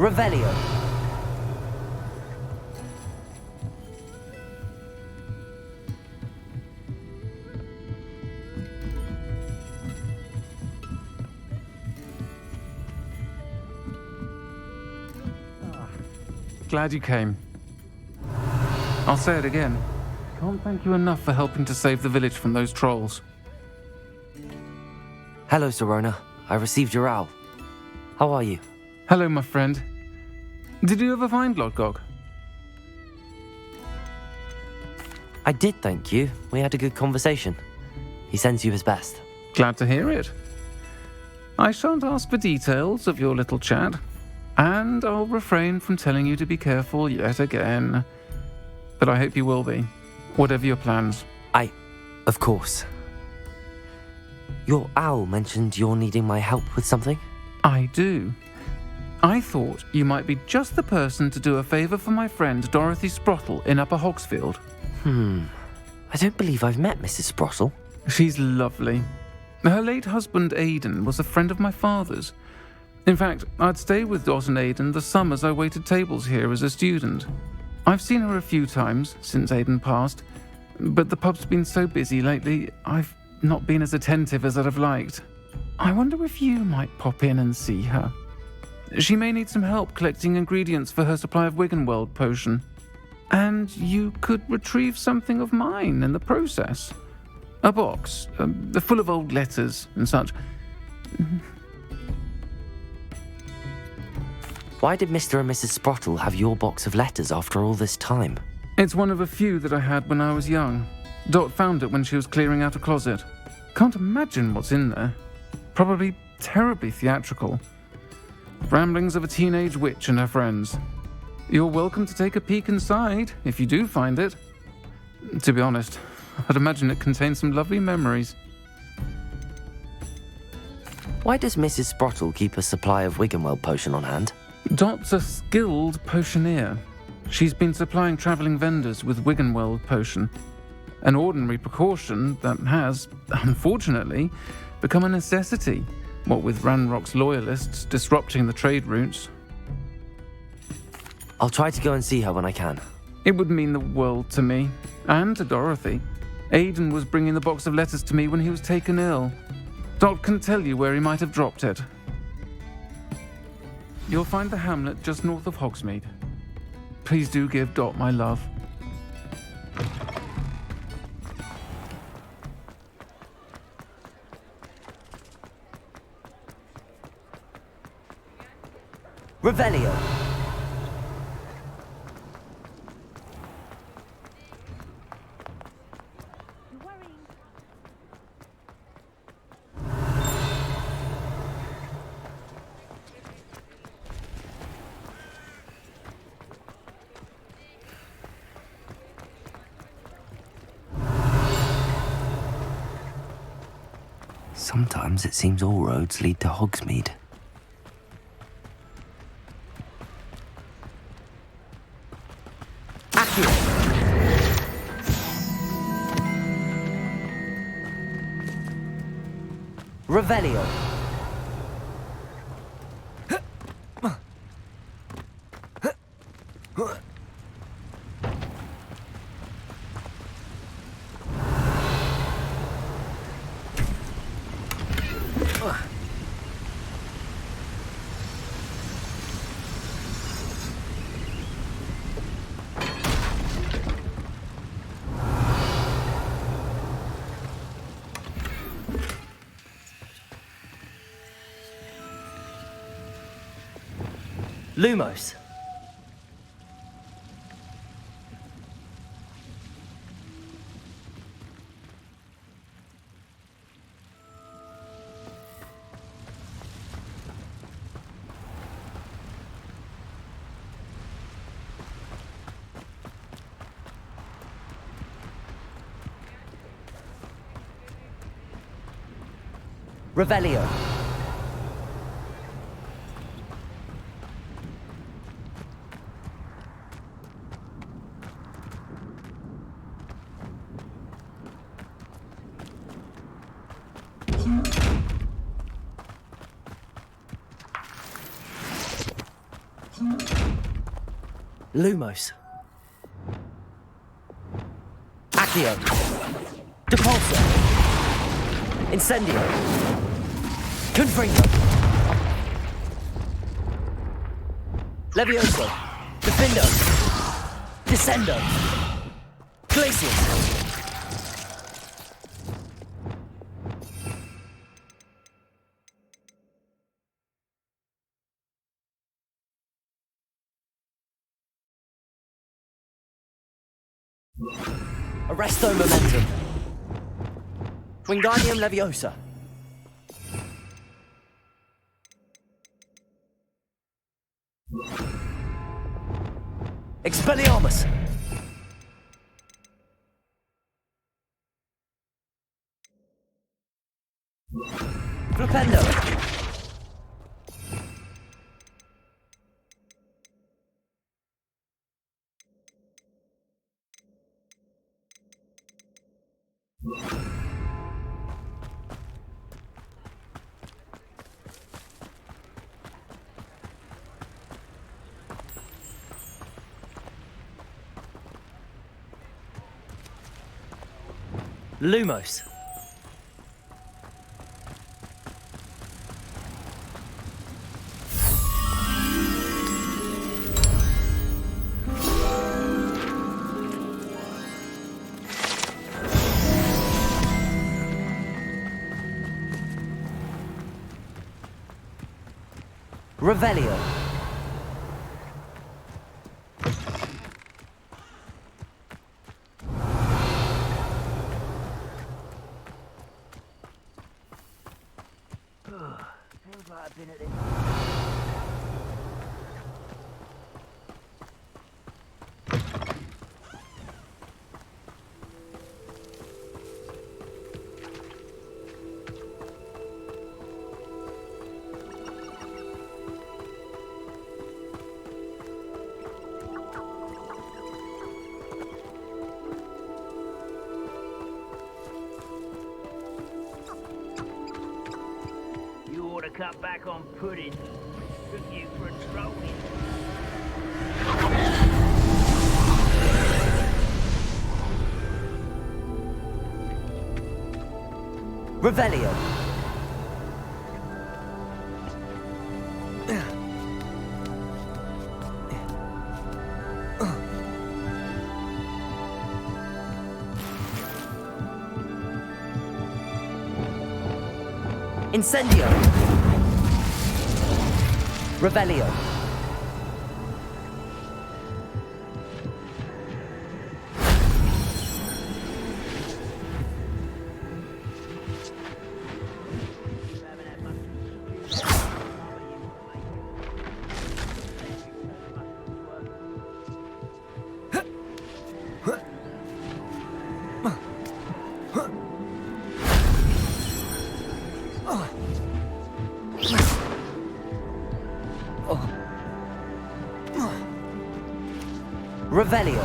Revelio. Glad you came. I'll say it again. Can't thank you enough for helping to save the village from those trolls. Hello, Sirona. I received your owl. How are you? Hello, my friend. Did you ever find Lodgok? I did, thank you. We had a good conversation. He sends you his best. Glad to hear it. I shan't ask for details of your little chat, and I'll refrain from telling you to be careful yet again. But I hope you will be, whatever your plans. Of course. Your owl mentioned you're needing my help with something? I do. I thought you might be just the person to do a favour for my friend Dorothy Sprottle in Upper Hogsfield. I don't believe I've met Mrs. Sprottle. She's lovely. Her late husband Aidan was a friend of my father's. In fact, I'd stay with Dot and Aidan the summers I waited tables here as a student. I've seen her a few times since Aidan passed, but the pub's been so busy lately, I've not been as attentive as I'd have liked. I wonder if you might pop in and see her. She may need some help collecting ingredients for her supply of Wiggenweld potion. And you could retrieve something of mine in the process. A box, full of old letters and such. Why did Mr. and Mrs. Sprottle have your box of letters after all this time? It's one of a few that I had when I was young. Dot found it when she was clearing out a closet. Can't imagine what's in there. Probably terribly theatrical. Ramblings of a teenage witch and her friends. You're welcome to take a peek inside, if you do find it. To be honest, I'd imagine it contains some lovely memories. Why does Mrs. Sprottle keep a supply of Wiggenweld potion on hand? Dot's a skilled potioneer. She's been supplying travelling vendors with Wiggenweld potion. An ordinary precaution that has, unfortunately, become a necessity, what with Ranrock's loyalists disrupting the trade routes. I'll try to go and see her when I can. It would mean the world to me, and to Dorothy. Aidan was bringing the box of letters to me when he was taken ill. Dot can tell you where he might have dropped it. You'll find the hamlet just north of Hogsmeade. Please do give Dot my love. Revelio. Sometimes it seems all roads lead to Hogsmeade. Revelio. Lumos. Revelio. Lumos. Accio. Depulso. Incendio. Confringo. Levioso. Defindo. Descendo. Glacius. Arresto Momentum. Wingardium Leviosa. Expelliarmus. Flipendo. Lumos. Revelio. Feels like I've been at this. Cut back on pudding. Took you for a trophy. Revelio. Incendio. Revelio. Revelio.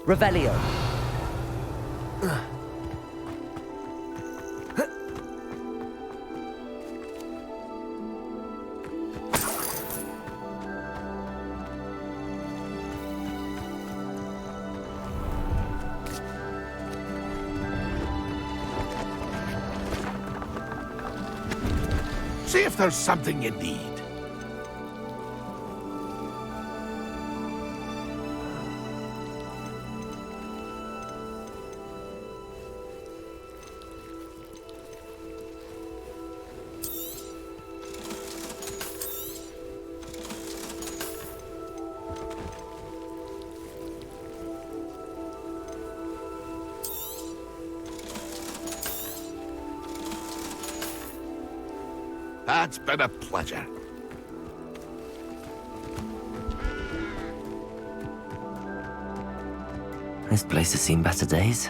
Revelio. See if there's something you need. It's been a pleasure. This place has seen better days.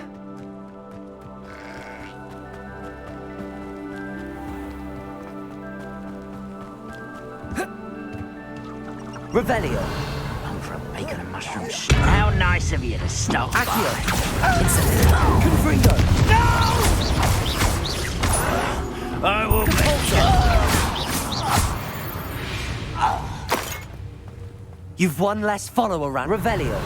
Revelio. I'm for a bacon and mushroom soup. How nice of you to stop by. Confringo. I will make You've one less follower around. Revelio.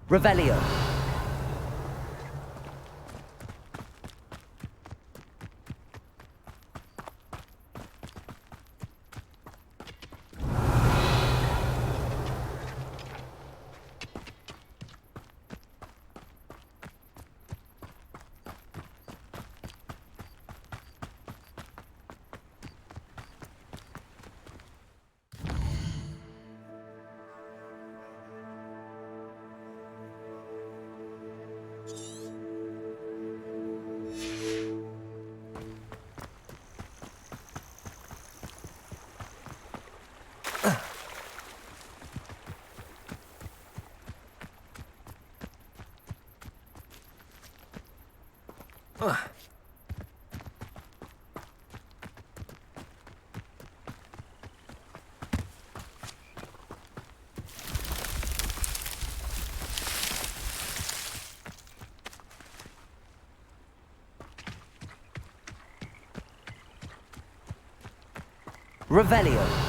Revelio. Revelio.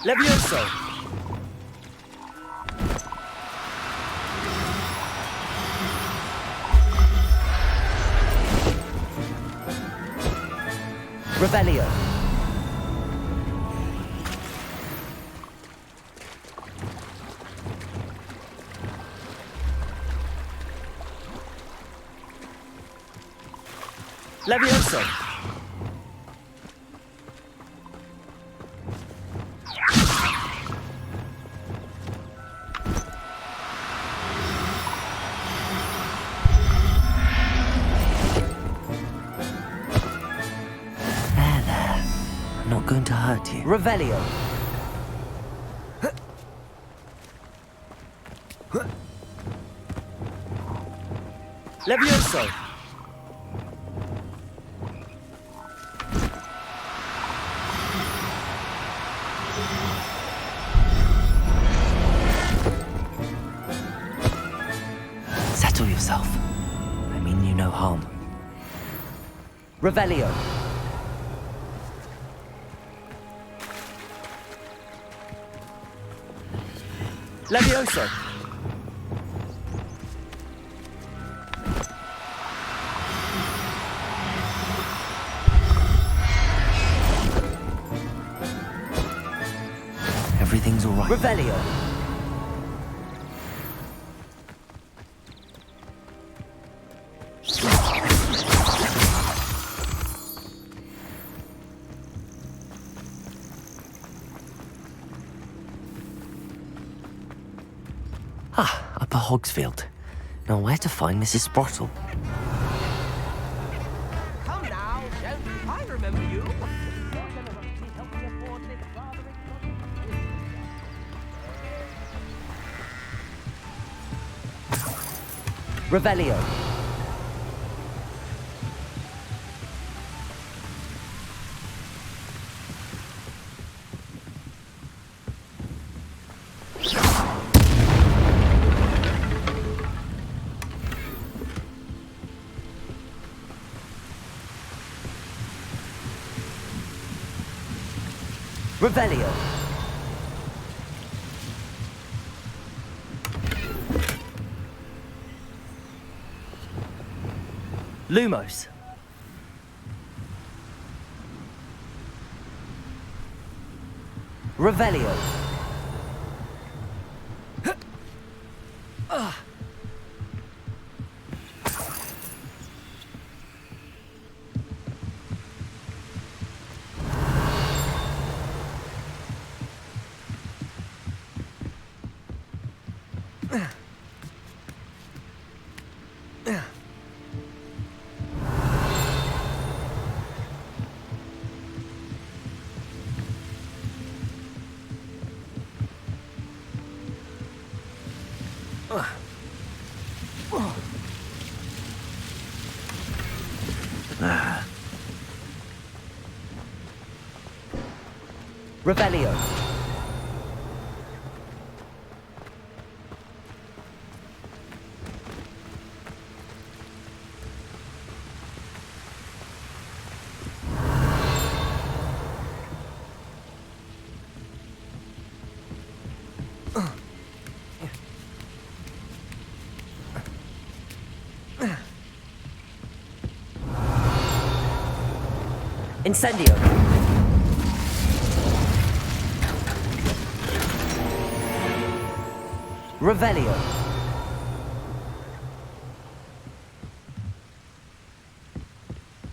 Levioso. Revelio. Levioso. Not going to hurt you. Revelio. Levioso. Settle yourself. I mean you no harm. Revelio. Levioso. Everything's all right. Revelio. Upper Hogsfield. Now where to find Mrs. Sprottle? Come now. Revelio. Revelio. Lumos. Revelio. Revelio. Incendio. Revelio.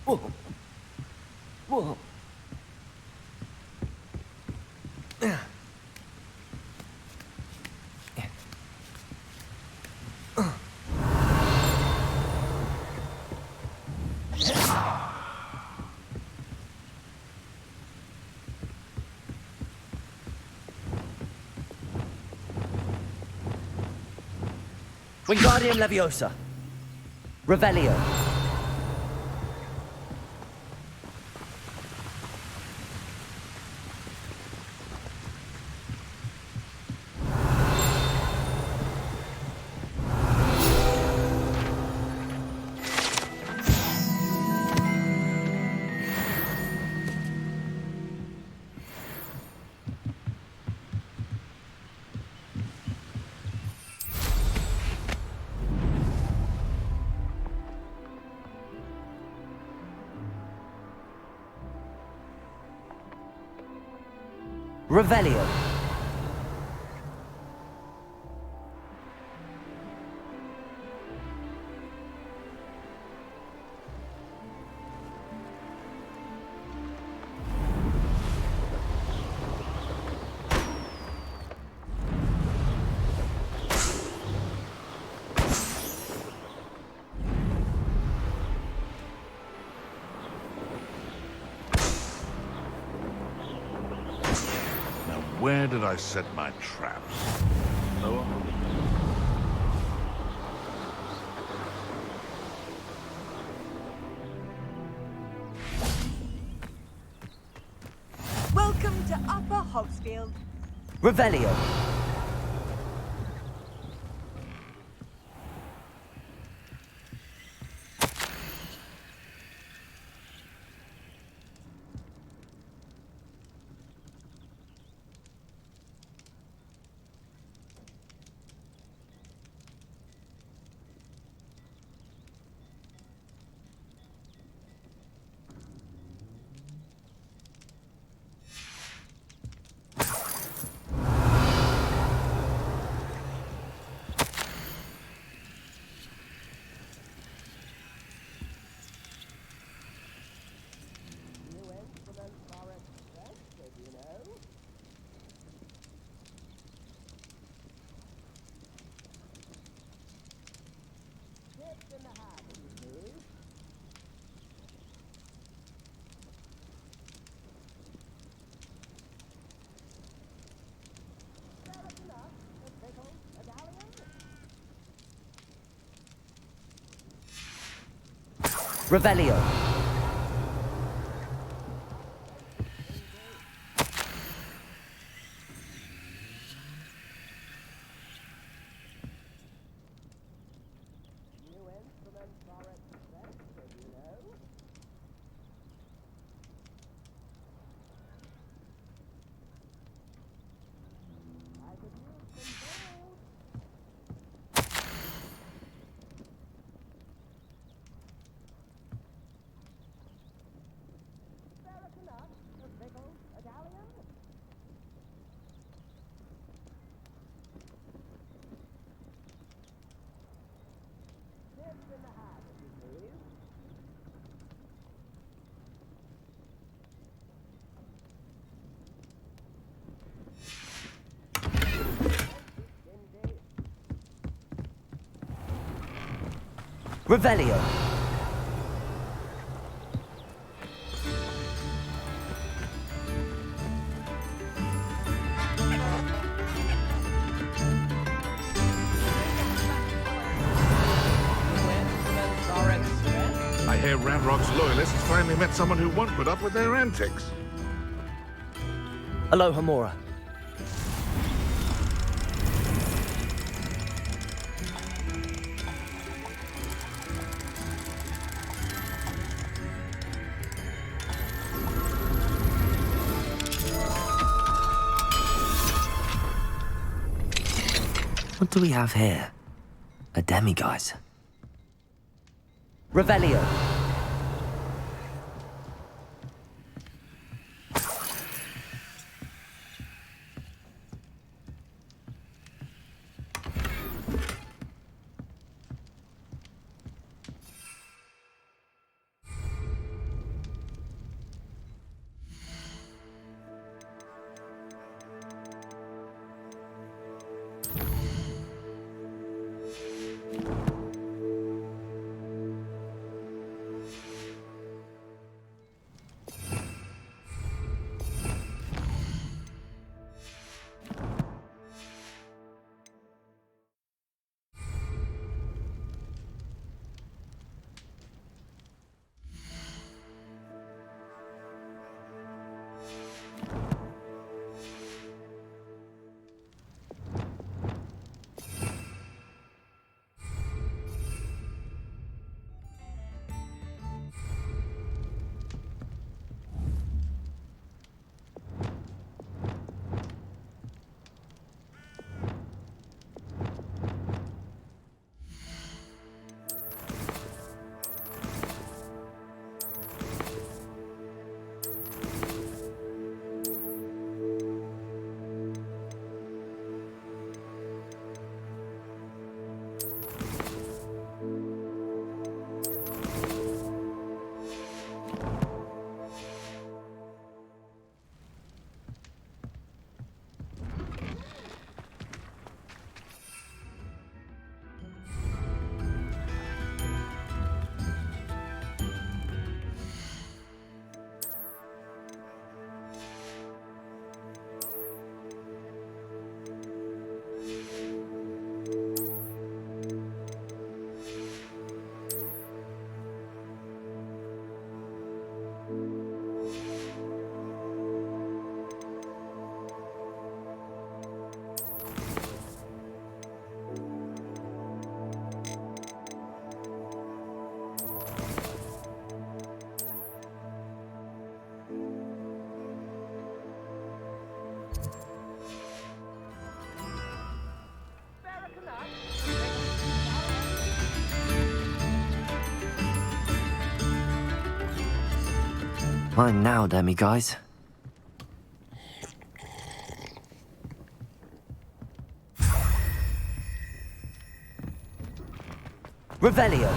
Whoa. Whoa. Wingardium Leviosa. Revelio. Revelio. Where did I set my traps? No. Welcome to Upper Hogsfield. Revelio. Revelio. Revelio. I hear Ranrock's loyalists finally met someone who won't put up with their antics. Aloha Mora. What do we have here? A demiguise. Revelio. Mine now, demiguise. Revelio.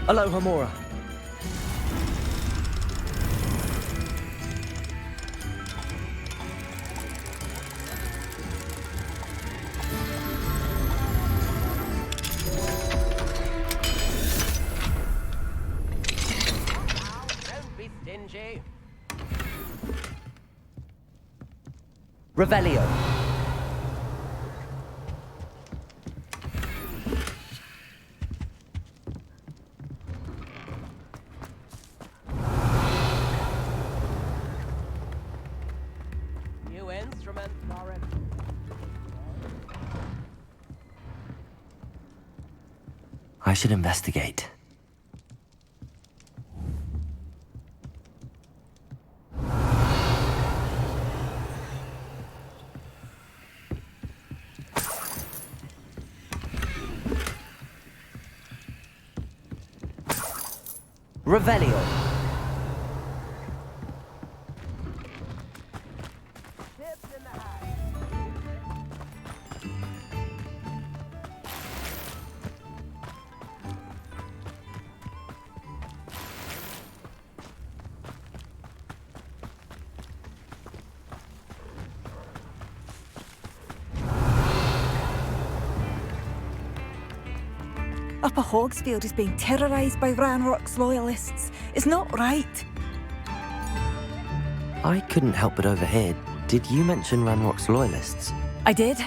Aloha Mora. Don't be stingy. Revelio. instruments are in. I should investigate. Revelio. Upper Hogsfield is being terrorised by Ranrock's loyalists. It's not right. I couldn't help but overhear. Did you mention Ranrock's loyalists? I did.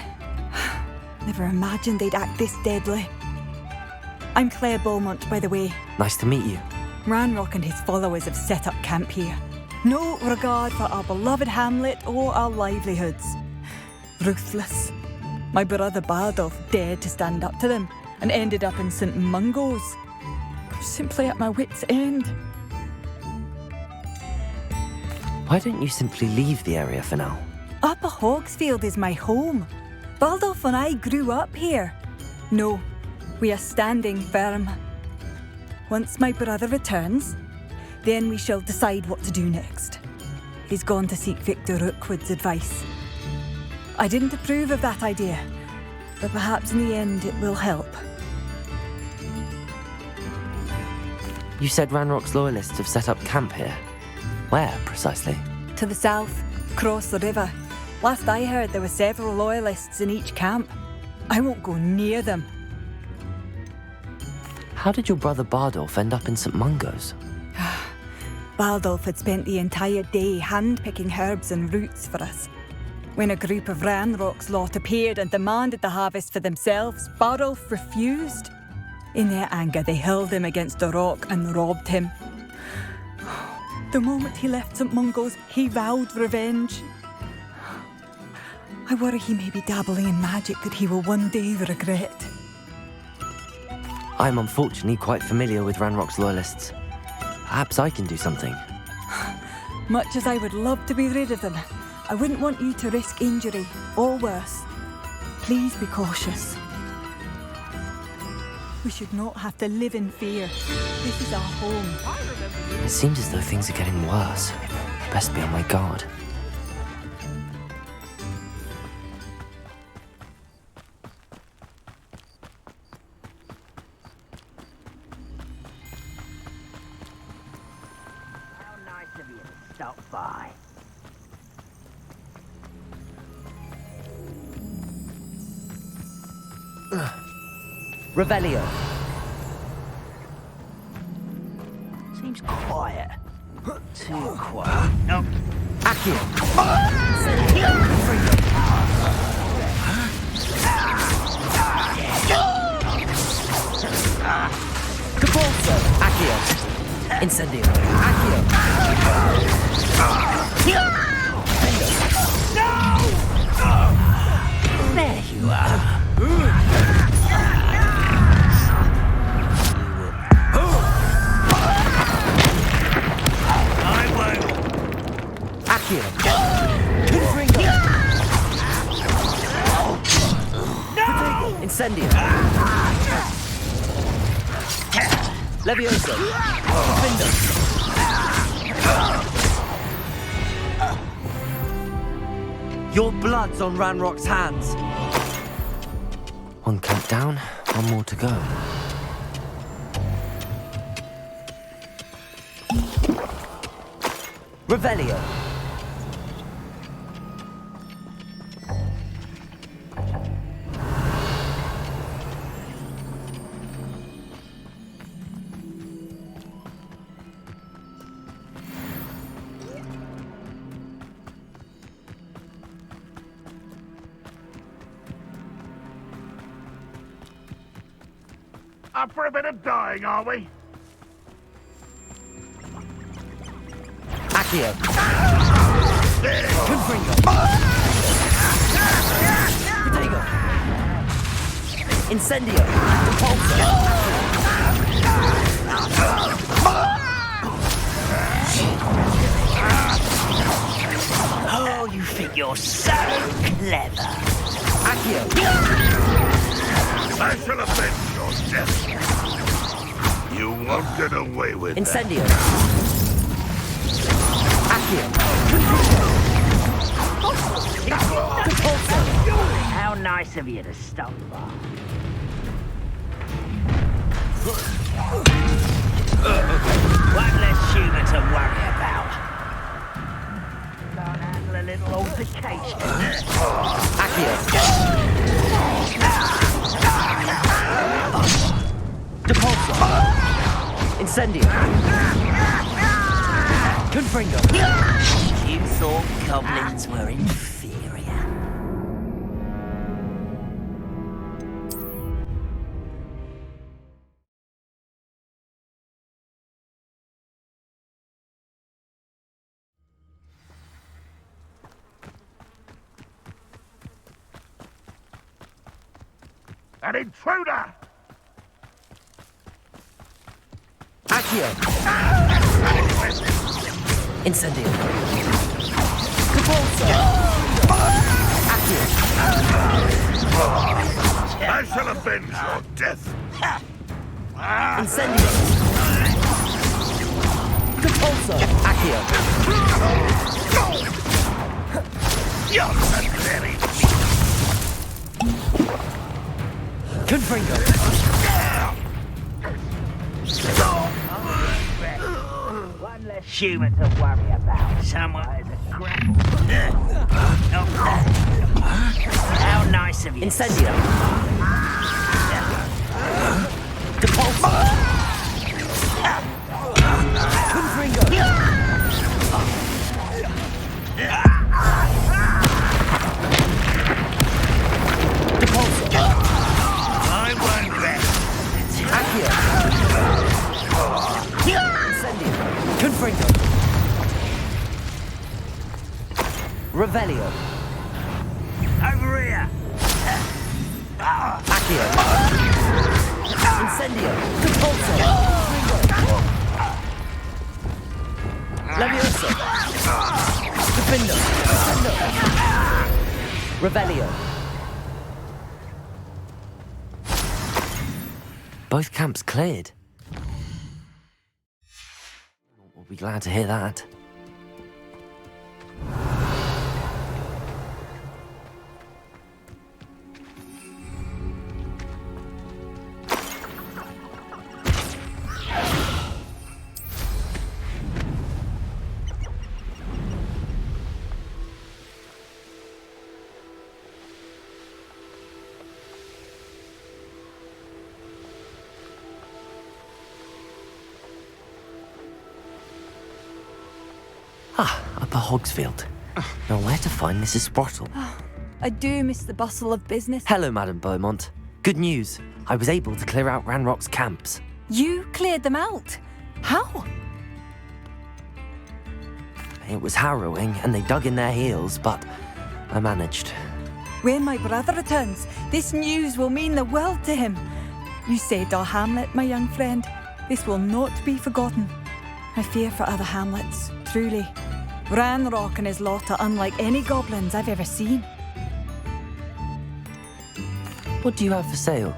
Never imagined they'd act this deadly. I'm Claire Beaumont, by the way. Nice to meet you. Ranrock and his followers have set up camp here. No regard for our beloved hamlet or our livelihoods. Ruthless. My brother Bardolph dared to stand up to them and ended up in St. Mungo's. I'm simply at my wit's end. Why don't you simply leave the area for now? Upper Hogsfield is my home. Baldolph and I grew up here. No, we are standing firm. Once my brother returns, then we shall decide what to do next. He's gone to seek Victor Rookwood's advice. I didn't approve of that idea, but perhaps in the end it will help. You said Ranrock's loyalists have set up camp here. Where, precisely? To the south, across the river. Last I heard, there were several loyalists in each camp. I won't go near them. How did your brother Bardolph end up in St. Mungo's? Baldolph had spent the entire day hand-picking herbs and roots for us. When a group of Ranrock's lot appeared and demanded the harvest for themselves, Bardolph refused. In their anger, they hurled him against a rock and robbed him. The moment he left St. Mungo's, he vowed revenge. I worry he may be dabbling in magic that he will one day regret. I'm unfortunately quite familiar with Ranrock's loyalists. Perhaps I can do something. Much as I would love to be rid of them, I wouldn't want you to risk injury, or worse. Please be cautious. We should not have to live in fear. This is our home. It seems as though things are getting worse. Best be on my guard. How nice of you to stop by. Revelio. Seems quiet. Too quiet. No. Accio. Capulso. Accio. Incendio. Accio. There you are. Accio. Confringo. Incendio. Levioso. Confindo. Your blood's on Ranrock's hands. One camp down, one more to go. Revelio. Up for a bit of dying, are we? Accio. Confringo. Fuego! Incendio! Oh, you think you're so clever. Accio! I shall avenge your death. You won't get away with that. Incendio! Accio! How nice of you to stop by. One less human to worry about. Can't handle a little altercation. Accio! Depulso! Incendio! Confringo! You thought goblins were inferior. An intruder! Accio! Incendio! Depulso! Accio! I shall avenge your death. Incendio! Depulso! Accio! You're pathetic. Confringo! One less human to worry about. Someone is a grapple. How nice of you. Incendio! Depulso! Confringo! Depulso! I won't rest. Accio! Incendio! Confringo! Revelio! Over here. Accio! Incendio! Depulso! Levioso! Defindo! Defendo! Revelio! Both camps cleared. We'll be glad to hear that. Upper Hogsfield. Now where to find Mrs. Sprottle? I do miss the bustle of business. Hello, Madam Beaumont. Good news. I was able to clear out Ranrock's camps. You cleared them out? How? It was harrowing, and they dug in their heels, but I managed. When my brother returns, this news will mean the world to him. You saved our hamlet, my young friend. This will not be forgotten. I fear for other hamlets, truly. Ranrock and his lot are unlike any goblins I've ever seen. What do you have for sale?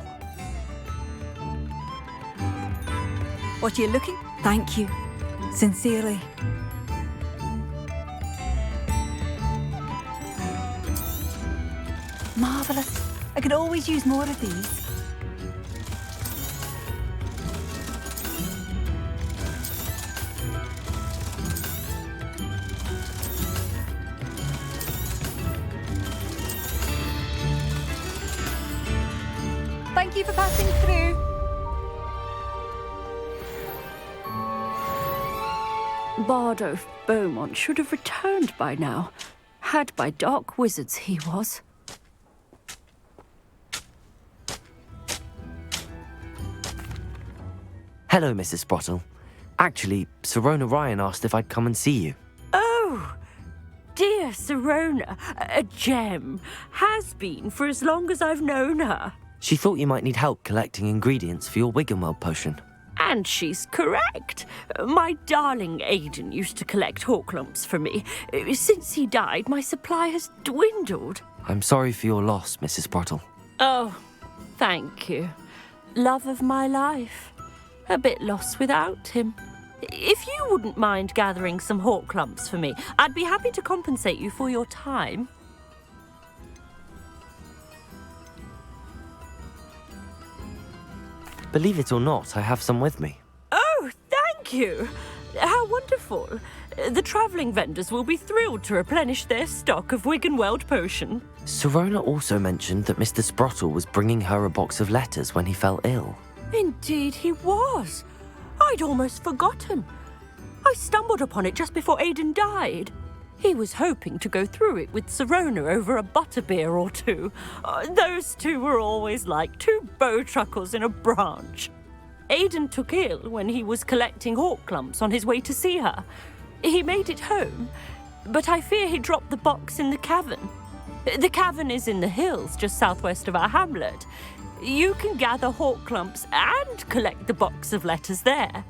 What are you looking? Thank you. Sincerely. Marvellous. I could always use more of these. Thank you for passing through. Bardo Beaumont should have returned by now. Had by dark wizards he was. Hello, Mrs. Sprottle. Actually, Sirona Ryan asked if I'd come and see you. Oh! dear Sirona, a gem, has been for as long as I've known her. She thought you might need help collecting ingredients for your Wiggenweld potion. And she's correct. My darling Aidan used to collect Horklumps for me. Since he died, my supply has dwindled. I'm sorry for your loss, Mrs. Sprottle. Oh, thank you. Love of my life. A bit lost without him. If you wouldn't mind gathering some Horklumps for me, I'd be happy to compensate you for your time. Believe it or not, I have some with me. Oh, thank you. How wonderful. The travelling vendors will be thrilled to replenish their stock of Wiggenweld potion. Sirona also mentioned that Mr. Sprottle was bringing her a box of letters when he fell ill. Indeed he was. I'd almost forgotten. I stumbled upon it just before Aidan died. He was hoping to go through it with Sirona over a butterbeer or two. Those two were always like two bowtruckles in a branch. Aidan took ill when he was collecting Horklumps on his way to see her. He made it home, but I fear he dropped the box in the cavern. The cavern is in the hills just southwest of our hamlet. You can gather Horklumps and collect the box of letters there.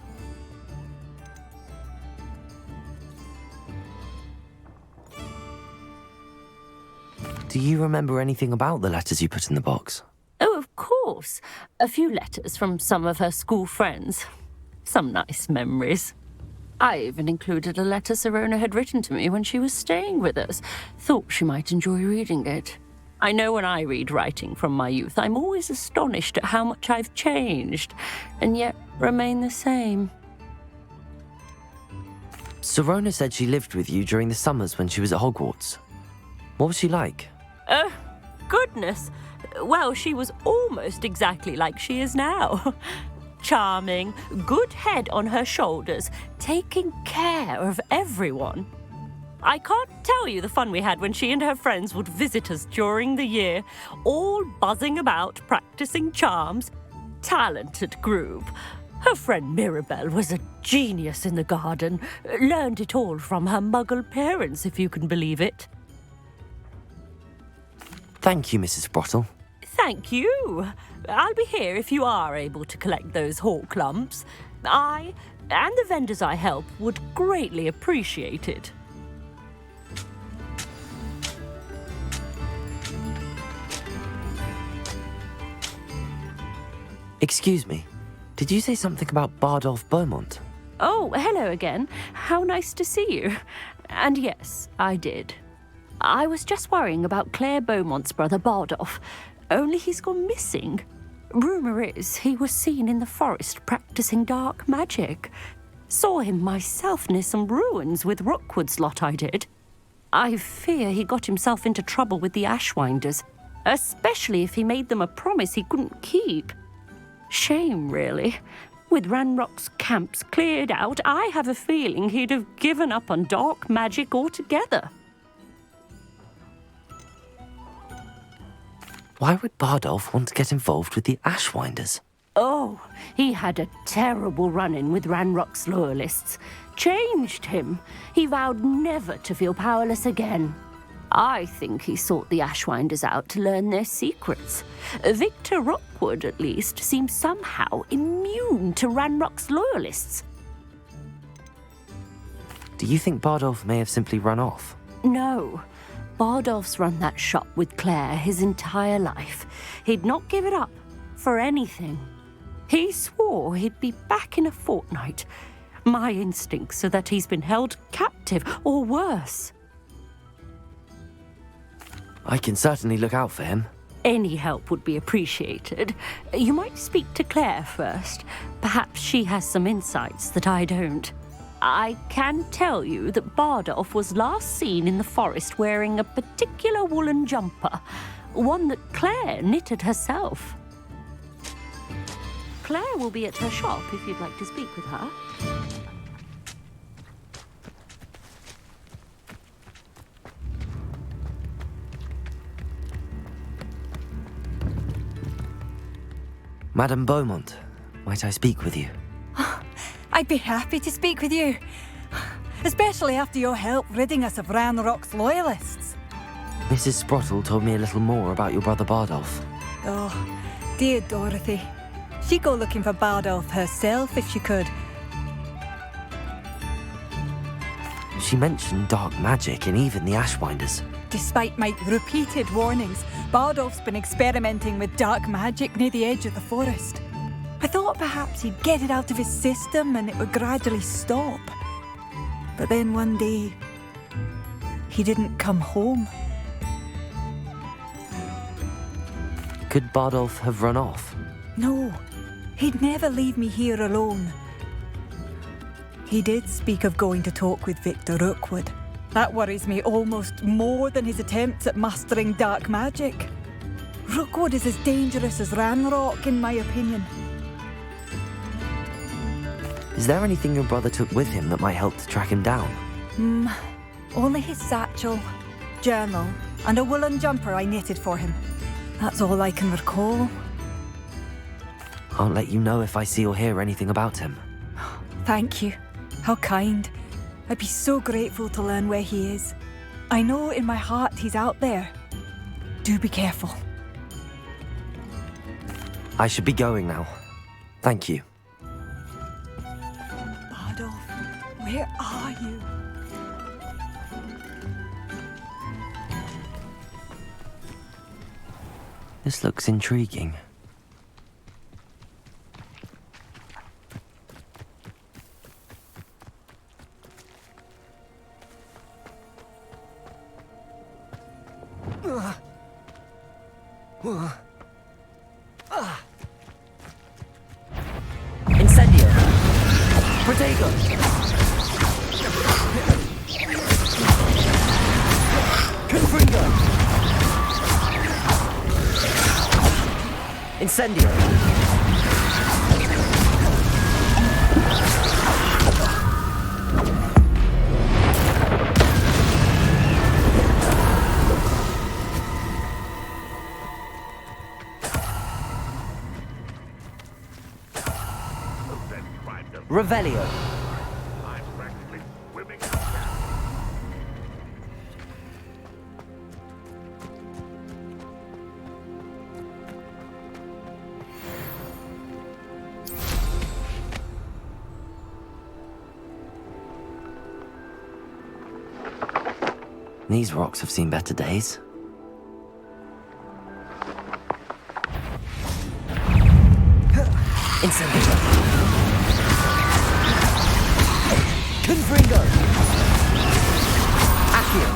Do you remember anything about the letters you put in the box? Oh, of course. A few letters from some of her school friends. Some nice memories. I even included a letter Sirona had written to me when she was staying with us. Thought she might enjoy reading it. I know when I read writing from my youth, I'm always astonished at how much I've changed, and yet remain the same. Sirona said she lived with you during the summers when she was at Hogwarts. What was she like? Oh, goodness. Well, she was almost exactly like she is now. Charming, good head on her shoulders, taking care of everyone. I can't tell you the fun we had when she and her friends would visit us during the year, all buzzing about, practicing charms. Talented group. Her friend Mirabelle was a genius in the garden. Learned it all from her muggle parents, if you can believe it. Thank you, Mrs. Sprottle. Thank you. I'll be here if you are able to collect those Horklumps. I, and the vendors I help, would greatly appreciate it. Excuse me, did you say something about Bardolph Beaumont? Oh, hello again. How nice to see you. And yes, I did. I was just worrying about Claire Beaumont's brother Bardolph, only he's gone missing. Rumour is he was seen in the forest practicing dark magic. Saw him myself near some ruins with Rookwood's lot I did. I fear he got himself into trouble with the Ashwinders, especially if he made them a promise he couldn't keep. Shame, really. With Ranrock's camps cleared out, I have a feeling he'd have given up on dark magic altogether. Why would Bardolph want to get involved with the Ashwinders? Oh, he had a terrible run-in with Ranrock's loyalists. Changed him. He vowed never to feel powerless again. I think he sought the Ashwinders out to learn their secrets. Victor Rookwood, at least, seems somehow immune to Ranrock's loyalists. Do you think Bardolph may have simply run off? No. Bardolph's run that shop with Claire his entire life. He'd not give it up for anything. He swore he'd be back in a fortnight. My instincts are that he's been held captive, or worse. I can certainly look out for him. Any help would be appreciated. You might speak to Claire first. Perhaps she has some insights that I don't. I can tell you that Bardolph was last seen in the forest wearing a particular woolen jumper, one that Claire knitted herself. Claire will be at her shop if you'd like to speak with her. Madame Beaumont, might I speak with you? I'd be happy to speak with you. especially after your help ridding us of Ranrock's loyalists. Mrs. Sprottle told me a little more about your brother Bardolph. Oh, dear Dorothy. She'd go looking for Bardolph herself if she could. She mentioned dark magic and even the Ashwinders. Despite my repeated warnings, Bardolph's been experimenting with dark magic near the edge of the forest. I thought perhaps he'd get it out of his system and it would gradually stop. But then one day, he didn't come home. Could Bardolph have run off? No, he'd never leave me here alone. He did speak of going to talk with Victor Rookwood. That worries me almost more than his attempts at mastering dark magic. Rookwood is as dangerous as Ranrock, in my opinion. Is there anything your brother took with him that might help to track him down? Only his satchel, journal, and a woolen jumper I knitted for him. That's all I can recall. I'll let you know if I see or hear anything about him. Thank you. How kind. I'd be so grateful to learn where he is. I know in my heart he's out there. Do be careful. I should be going now. Thank you. Bardolph, where are you? This looks intriguing. Incendio! Protego! Confringo! Incendio! Revelio. I'm practically swimming. These rocks have seen better days. Incendio. Confringo! Accio!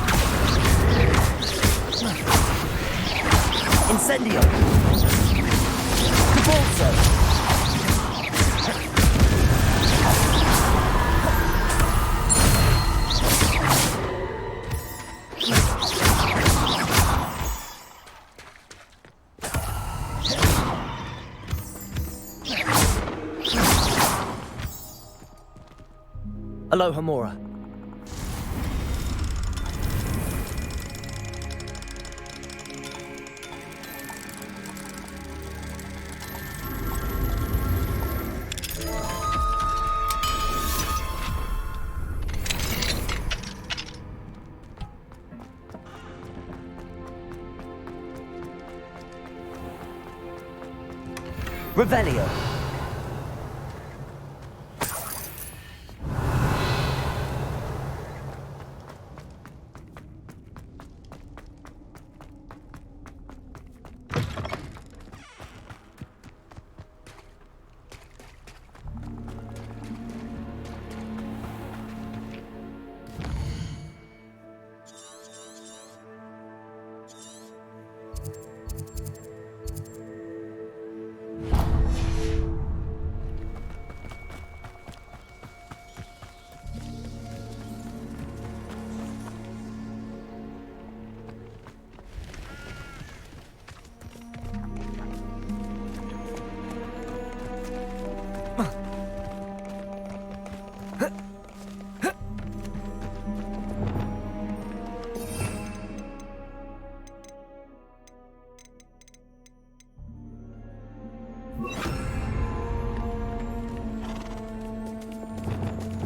Incendio! Cabalzo! Aloha Mora. Revelio.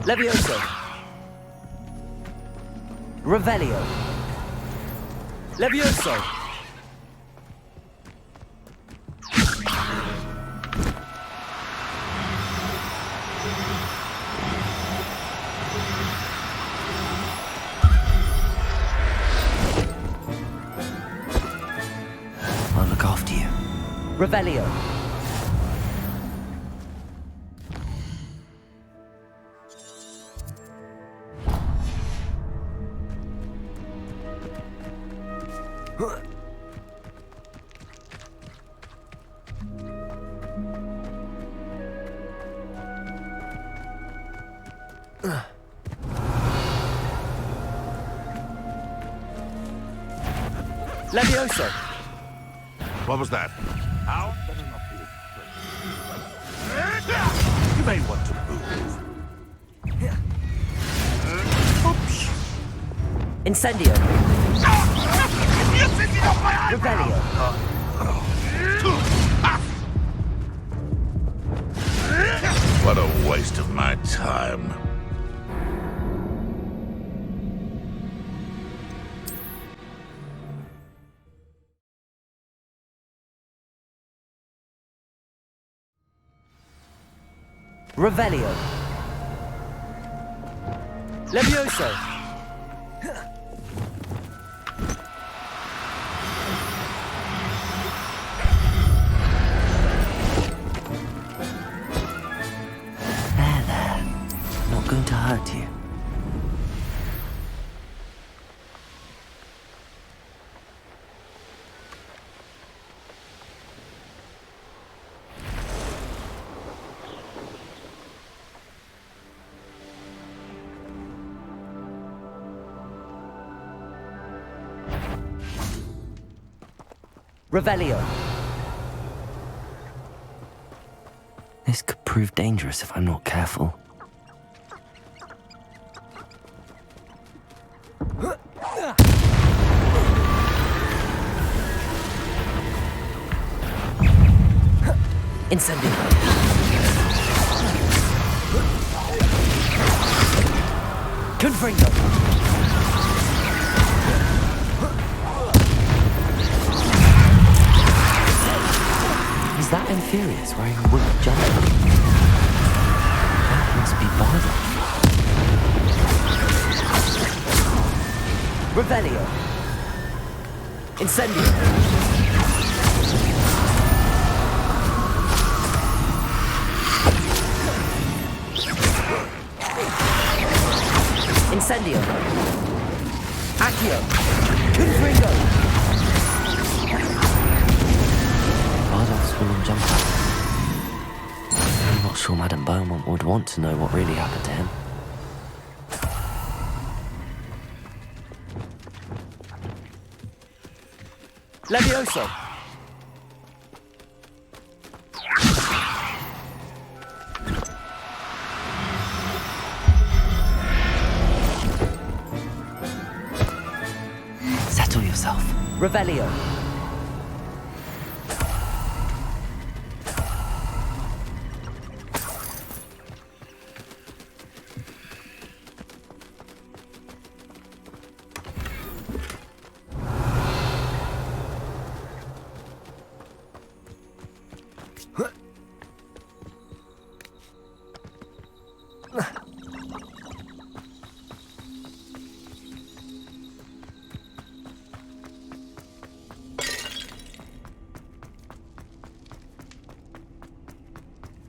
Levioso. Revelio. Levioso. I'll look after you. Revelio. Levioso. What was that? How? You may want to move. Oops. Incendio. Revelio. What a waste of my time. Revelio. Levioso. There. Not going to hurt you. Revelio. This could prove dangerous if I'm not careful. Incendio. Confringo. Is that Infurious wearing a woolly jumper? That must be Bardo. Revelio. Incendio. Incendio. Accio. Confringo. Bardolph's woolen jumper. I'm not sure Madame Beaumont would want to know what really happened to him. Levioso. Settle yourself. Revelio.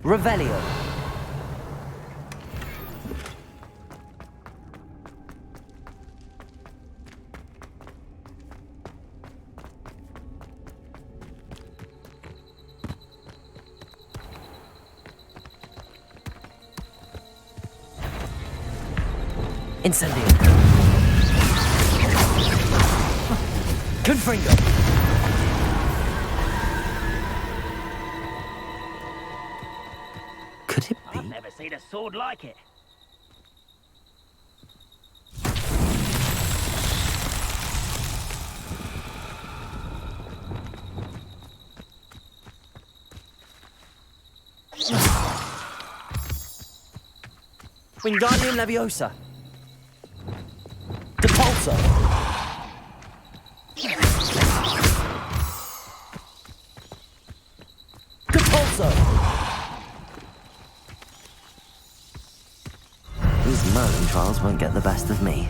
Revelio. Incendio. Confringo. Could it be? I've never seen a sword like it. Wingardium Leviosa. Depulso. Repulsor! Repulsor! These Merlin trials won't get the best of me.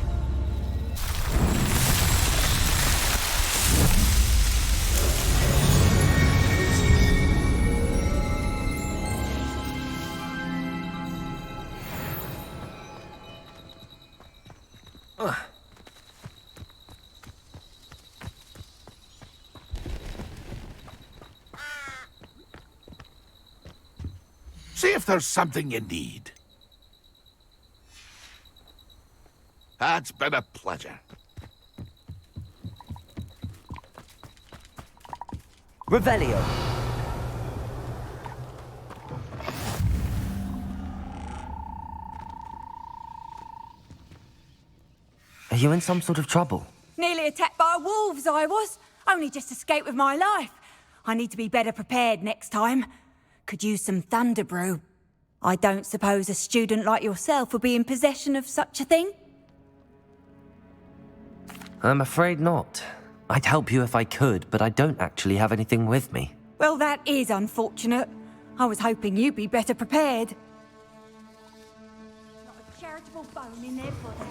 See if there's something you need. It's been a pleasure. Revelio! Are you in some sort of trouble? Nearly attacked by wolves, I was. Only just escaped with my life. I need to be better prepared next time. Could use some thunder brew. I don't suppose a student like yourself would be in possession of such a thing? I'm afraid not. I'd help you if I could, but I don't actually have anything with me. Well, that is unfortunate. I was hoping you'd be better prepared. Not a charitable bone in their body.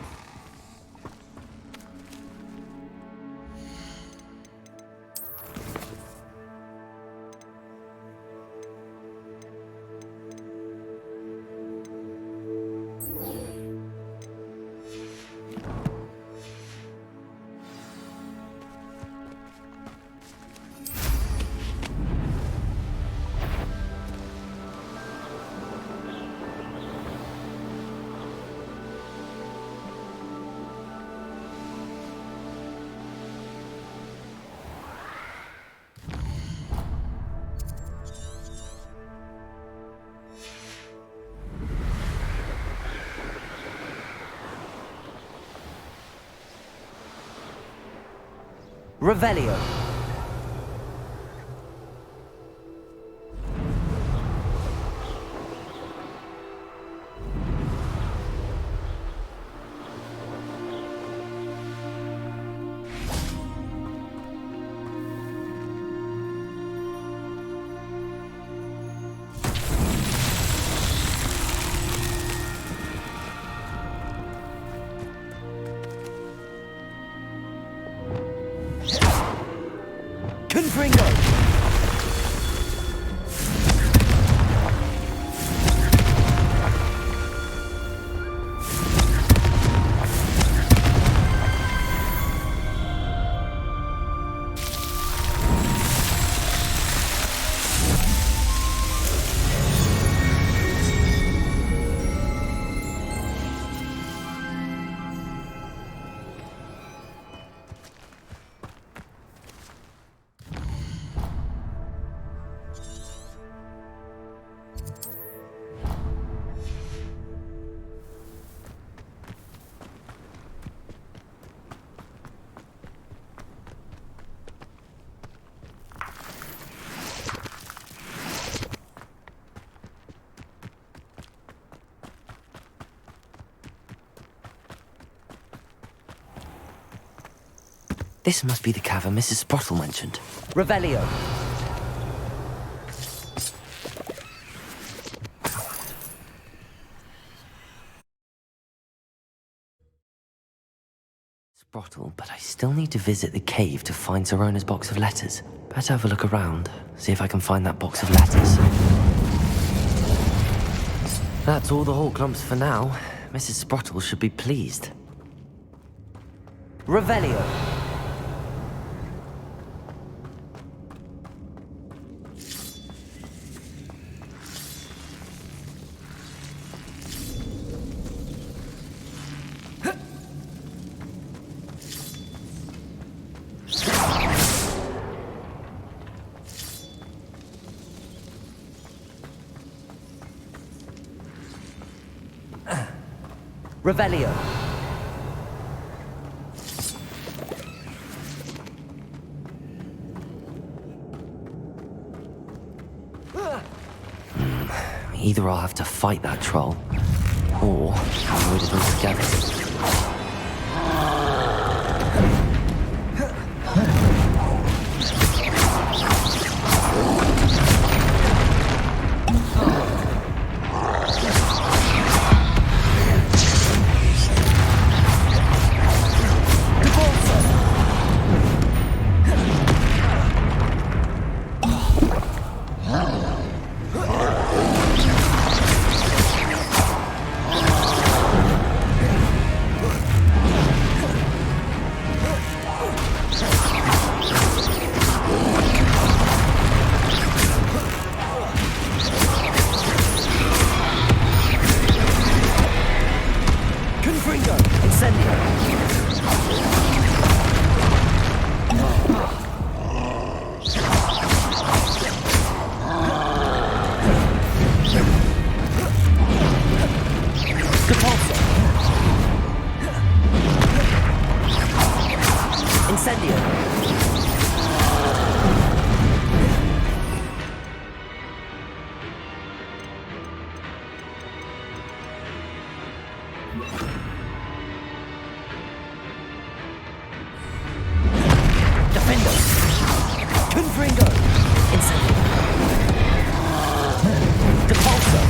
Revelio! Confringo! This must be the cavern Mrs. Sprottle mentioned. Revelio! Sprottle, but I still need to visit the cave to find Zerona's box of letters. Better have a look around, see if I can find that box of letters. That's all the whole clumps for now. Mrs. Sprottle should be pleased. Revelio! Revelio. Either I'll have to fight that troll, or avoid it altogether. Incendio. Defendo. Confringo. Incendio. Depulso.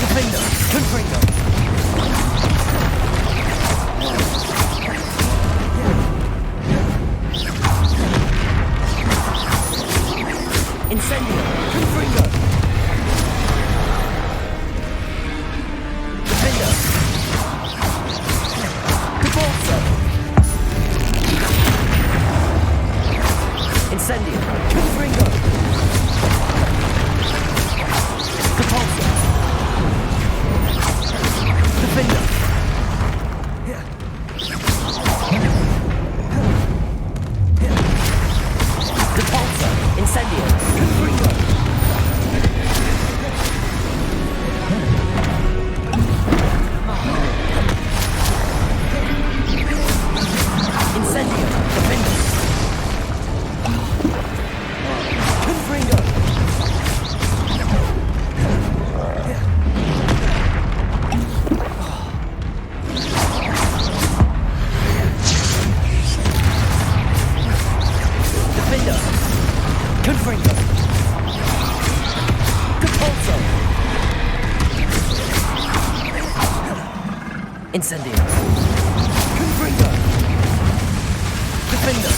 Defendo. Confringo. Incendio. Confringo. Defendo. Depulso. Incendio. Confringo. Depulso. Defendo. Depulso. Incendio. Confringo. Incendio. Defendo. Confringo. Defendo. Confringo. Depulso. Incendio. Confringo. Defendo.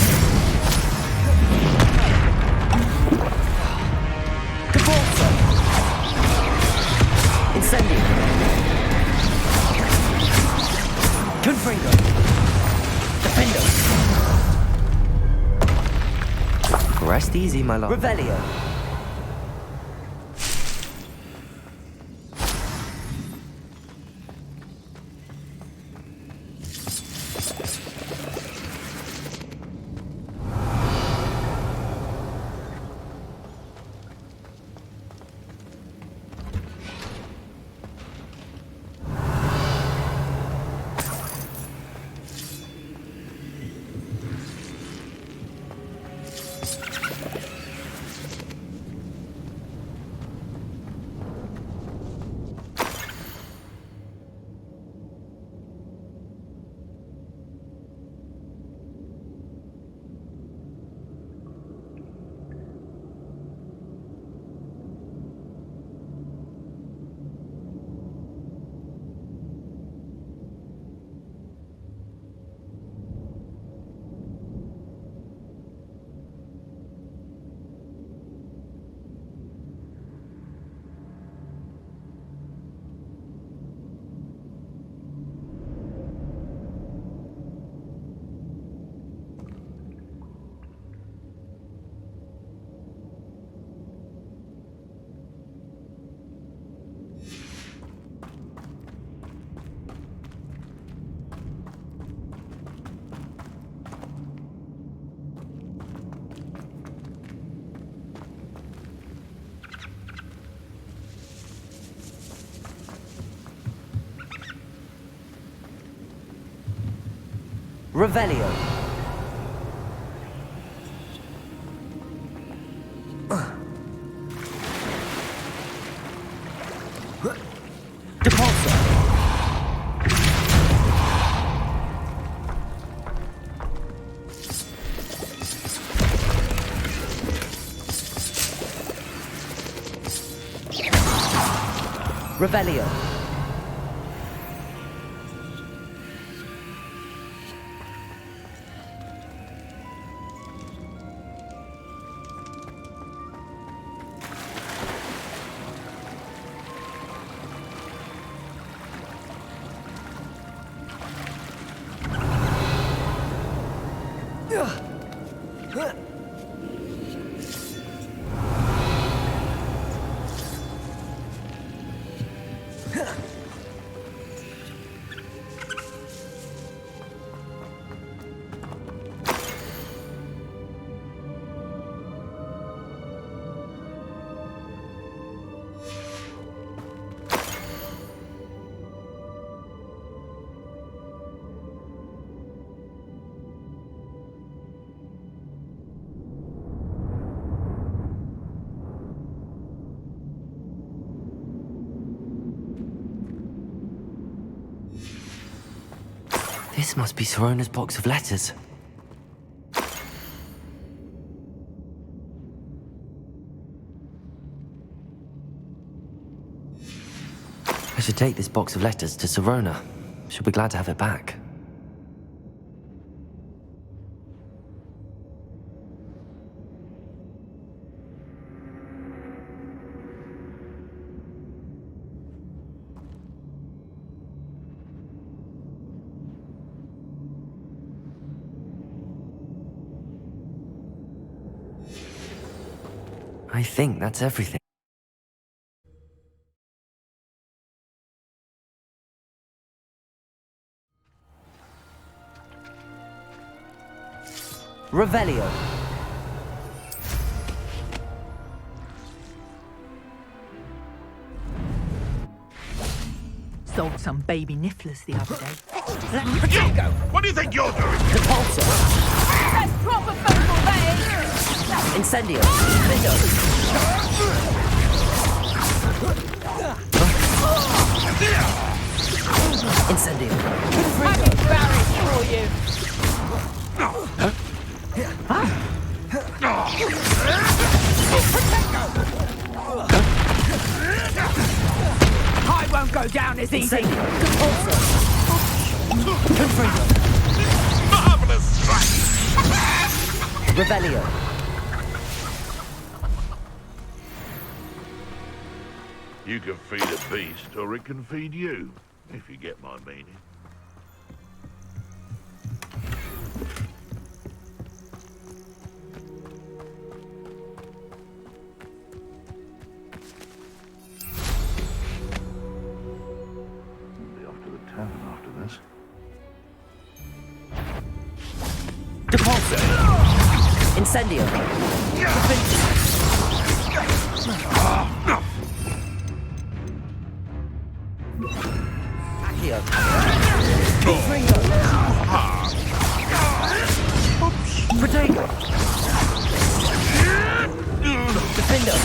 Depulso. Incendio. Confringo. Defendo. Rest easy, my lord. Revelio. Revelio. Depulso. Revelio. This must be Sorona's box of letters. I should take this box of letters to Sorona. She'll be glad to have it back. I think that's everything. Revelio. Sold some baby nifflers the other day. You! What do you think you're doing? Repulsor. That's proper focal vein! Incendio. Incendio. I'm embarrassed for you! I won't go down as easy. Marvelous strike! Revelio. You can feed a beast, or it can feed you, if you get my meaning. Be off to the tavern after this. Repulsor. Incendio. Accio. Protego. Defendo.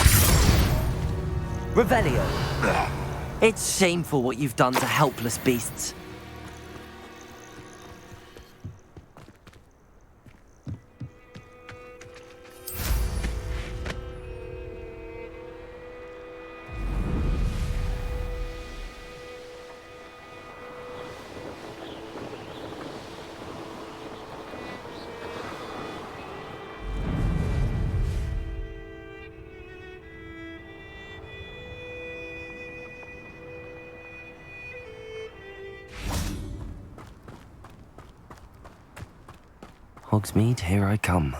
Revelio. It's shameful what you've done to helpless beasts. Hogsmeade, here I come.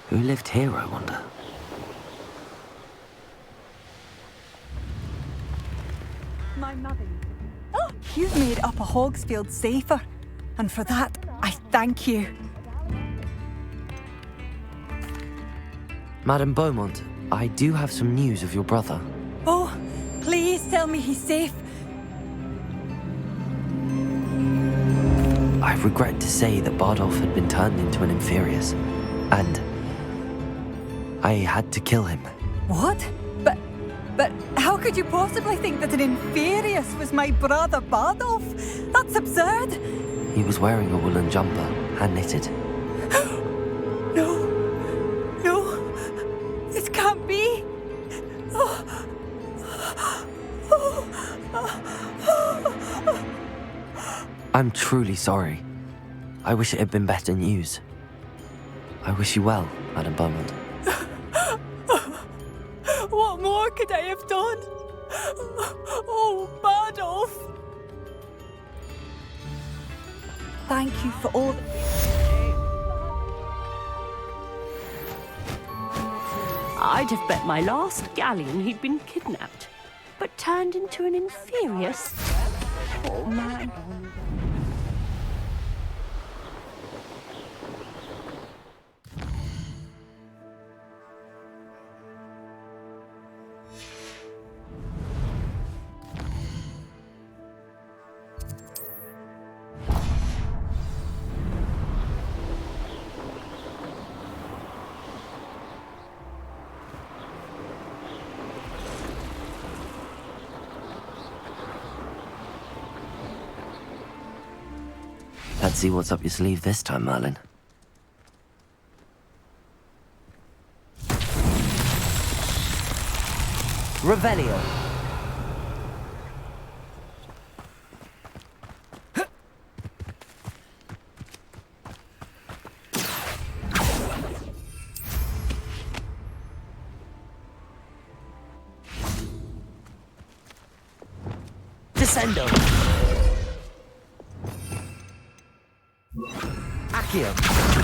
Who lived here, I wonder? My mother. Oh, you've made Upper Hogsfield safer. And for that, I thank you. Madame Beaumont, I do have some news of your brother. Oh, please tell me he's safe. I regret to say that Bardolph had been turned into an Inferius, and I had to kill him. What? But how could you possibly think that an Inferius was my brother Bardolph? That's absurd. He was wearing a woolen jumper, hand-knitted. No. This can't be. I'm truly sorry. I wish it had been better news. I wish you well, Madame Beaumont. What more could I have done? Oh, Bardolph. Thank you for all that I'd have bet my last galleon he'd been kidnapped, but turned into an Inferius. man. Let's see what's up your sleeve this time, Merlin. Revelio. Descendo. Accio.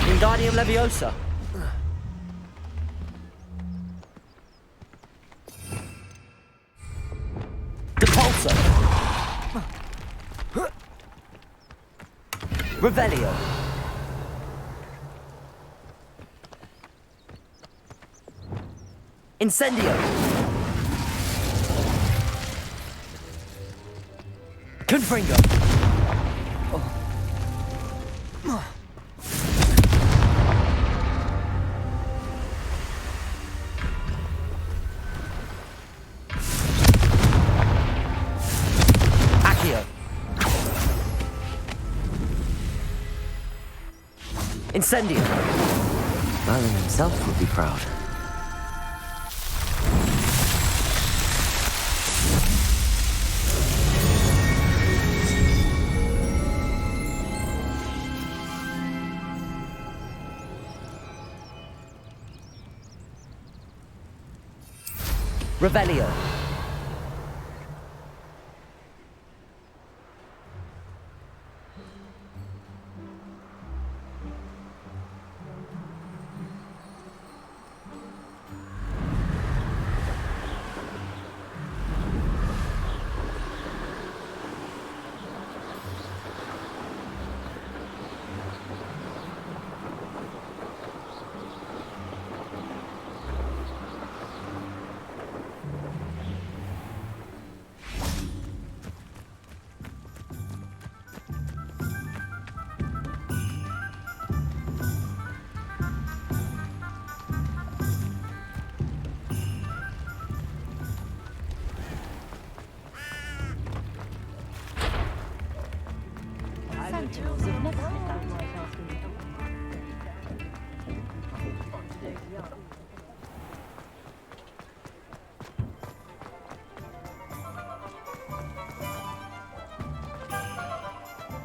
Wingardium Leviosa. Depulso. Revelio. Incendio. Confringo. Accio. Incendio. Merlin himself would be proud. Revelio.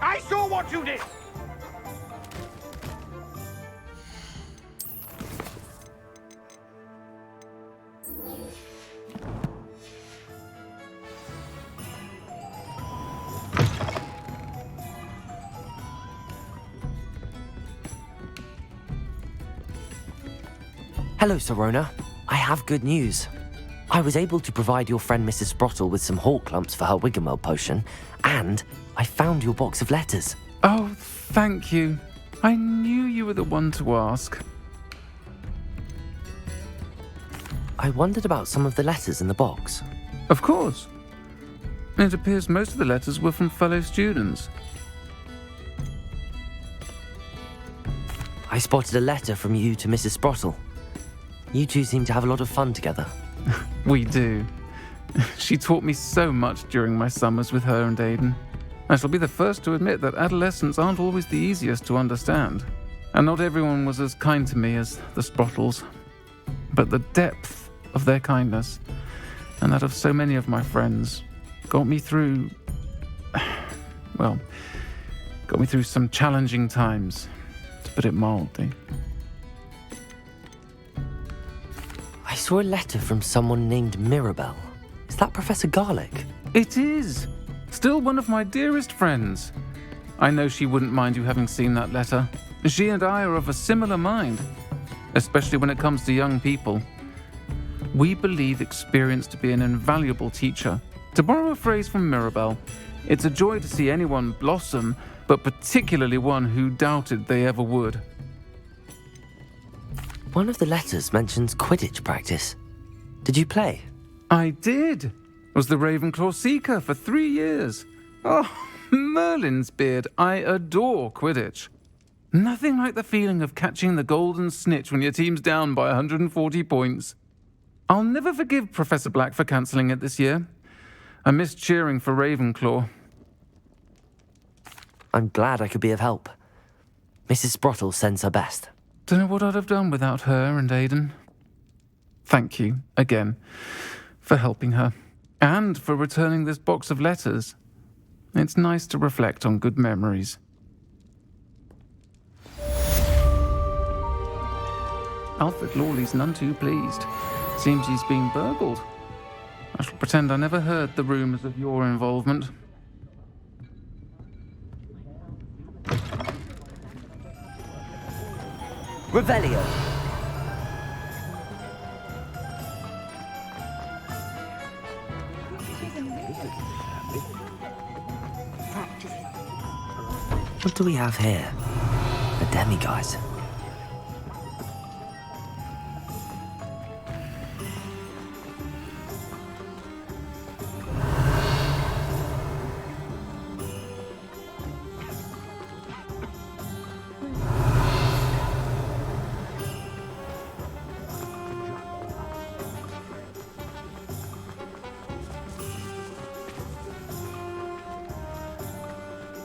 I saw what you did! Hello, Sirona. I have good news. I was able to provide your friend Mrs. Sprottle with some hawk lumps for her Wiggenweld potion, and I found your box of letters. Oh, thank you. I knew you were the one to ask. I wondered about some of the letters in the box. Of course. It appears most of the letters were from fellow students. I spotted a letter from you to Mrs. Sprottle. You two seem to have a lot of fun together. We do. She taught me so much during my summers with her and Aidan. I shall be the first to admit that adolescents aren't always the easiest to understand. And not everyone was as kind to me as the Sprottles. But the depth of their kindness, and that of so many of my friends, got me through... well, got me through some challenging times, to put it mildly. I saw a letter from someone named Mirabelle. Is that Professor Garlick? It is! Still one of my dearest friends. I know she wouldn't mind you having seen that letter. She and I are of a similar mind, especially when it comes to young people. We believe experience to be an invaluable teacher. To borrow a phrase from Mirabelle, It's a joy to see anyone blossom, but particularly one who doubted they ever would. One of the letters mentions Quidditch practice. Did you play? I did. Was the Ravenclaw Seeker for 3 years. Oh, Merlin's beard. I adore Quidditch. Nothing like the feeling of catching the golden snitch when your team's down by 140 points. I'll never forgive Professor Black for cancelling it this year. I missed cheering for Ravenclaw. I'm glad I could be of help. Mrs. Sprottle sends her best. Don't know what I'd have done without her and Aidan. Thank you, again, for helping her. And for returning this box of letters. It's nice to reflect on good memories. Alfred Lawley's none too pleased. Seems he's been burgled. I shall pretend I never heard the rumours of your involvement. Revelio. What do we have here? A demiguise.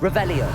Revelio.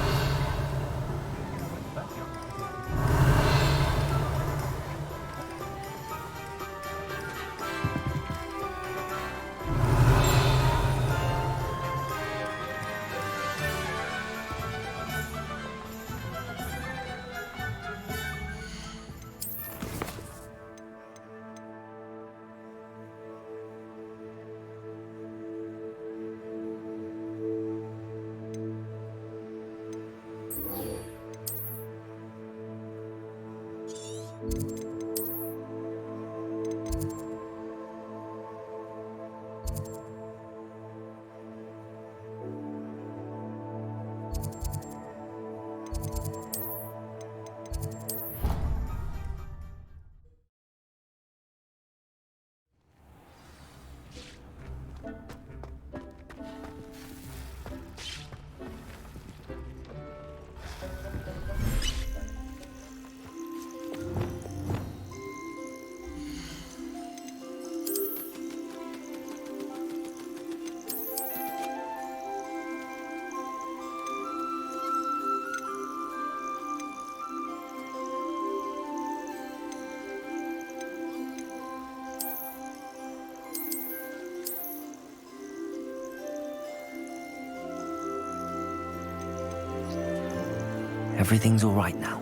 Everything's all right now.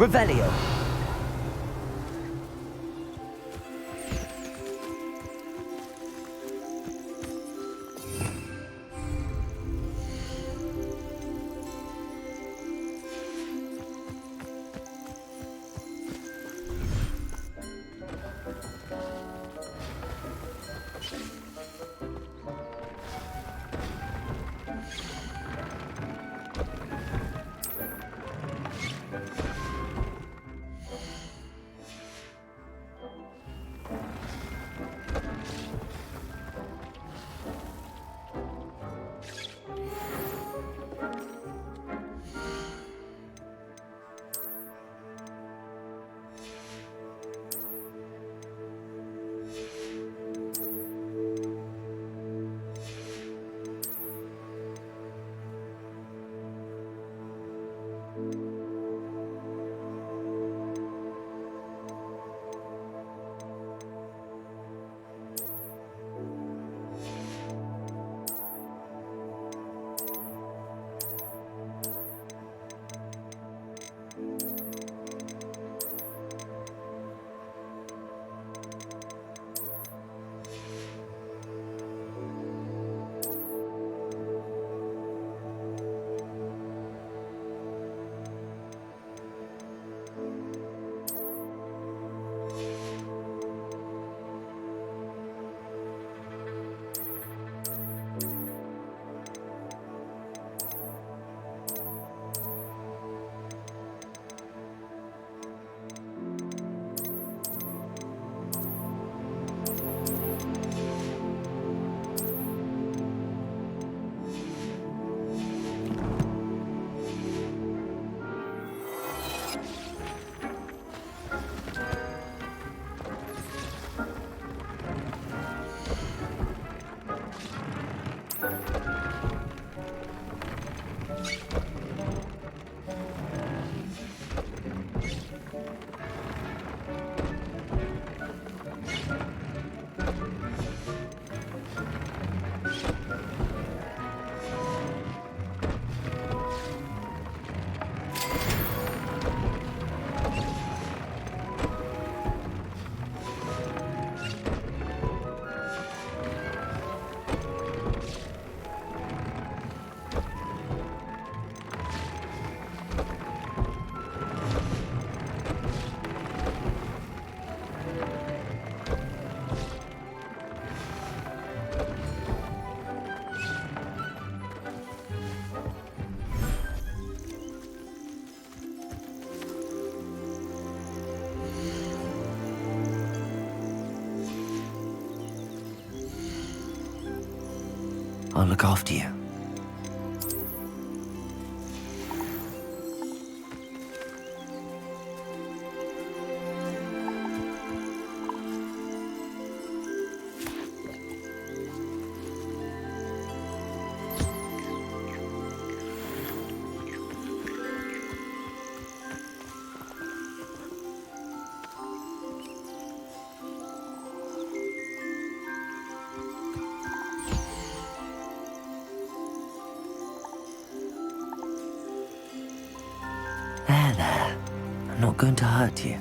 Revelio. I'll look after you. There. I'm not going to hurt you.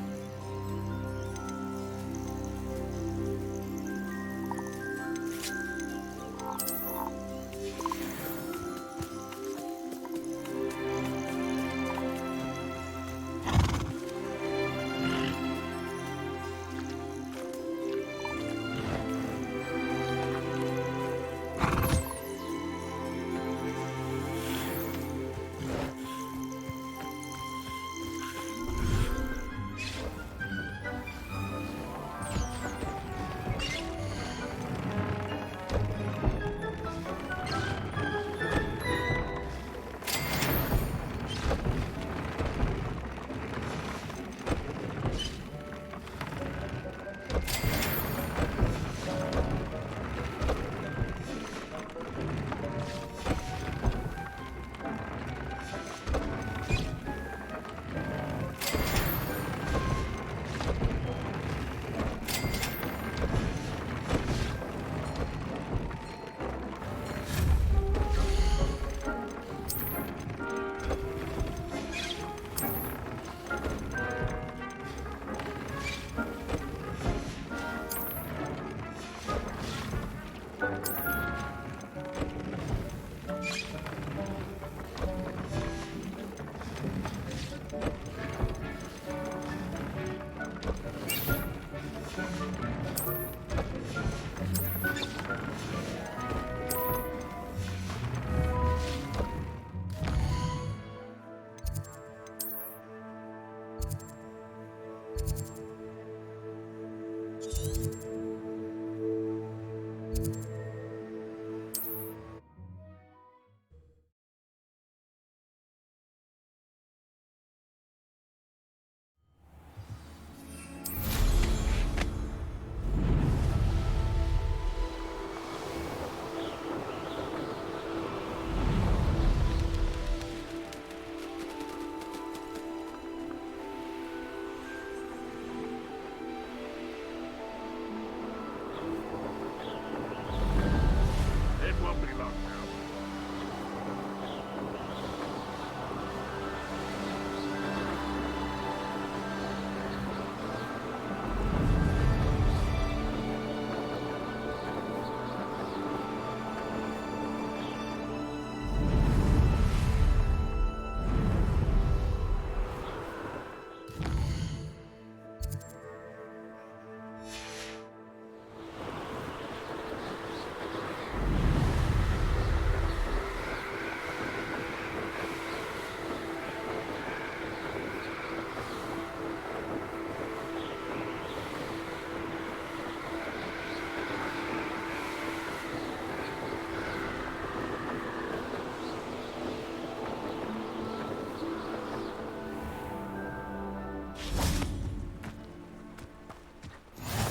It won't be long now.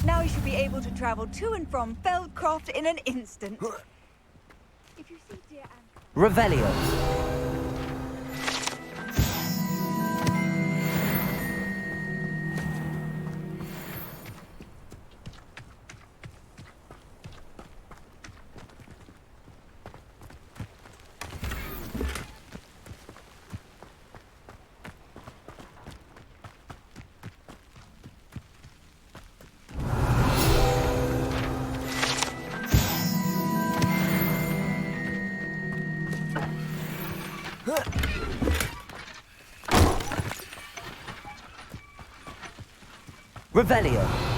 Now you should be able to travel to and from Feldcroft in an instant. If you see dear Anne... Revelio. Revelio.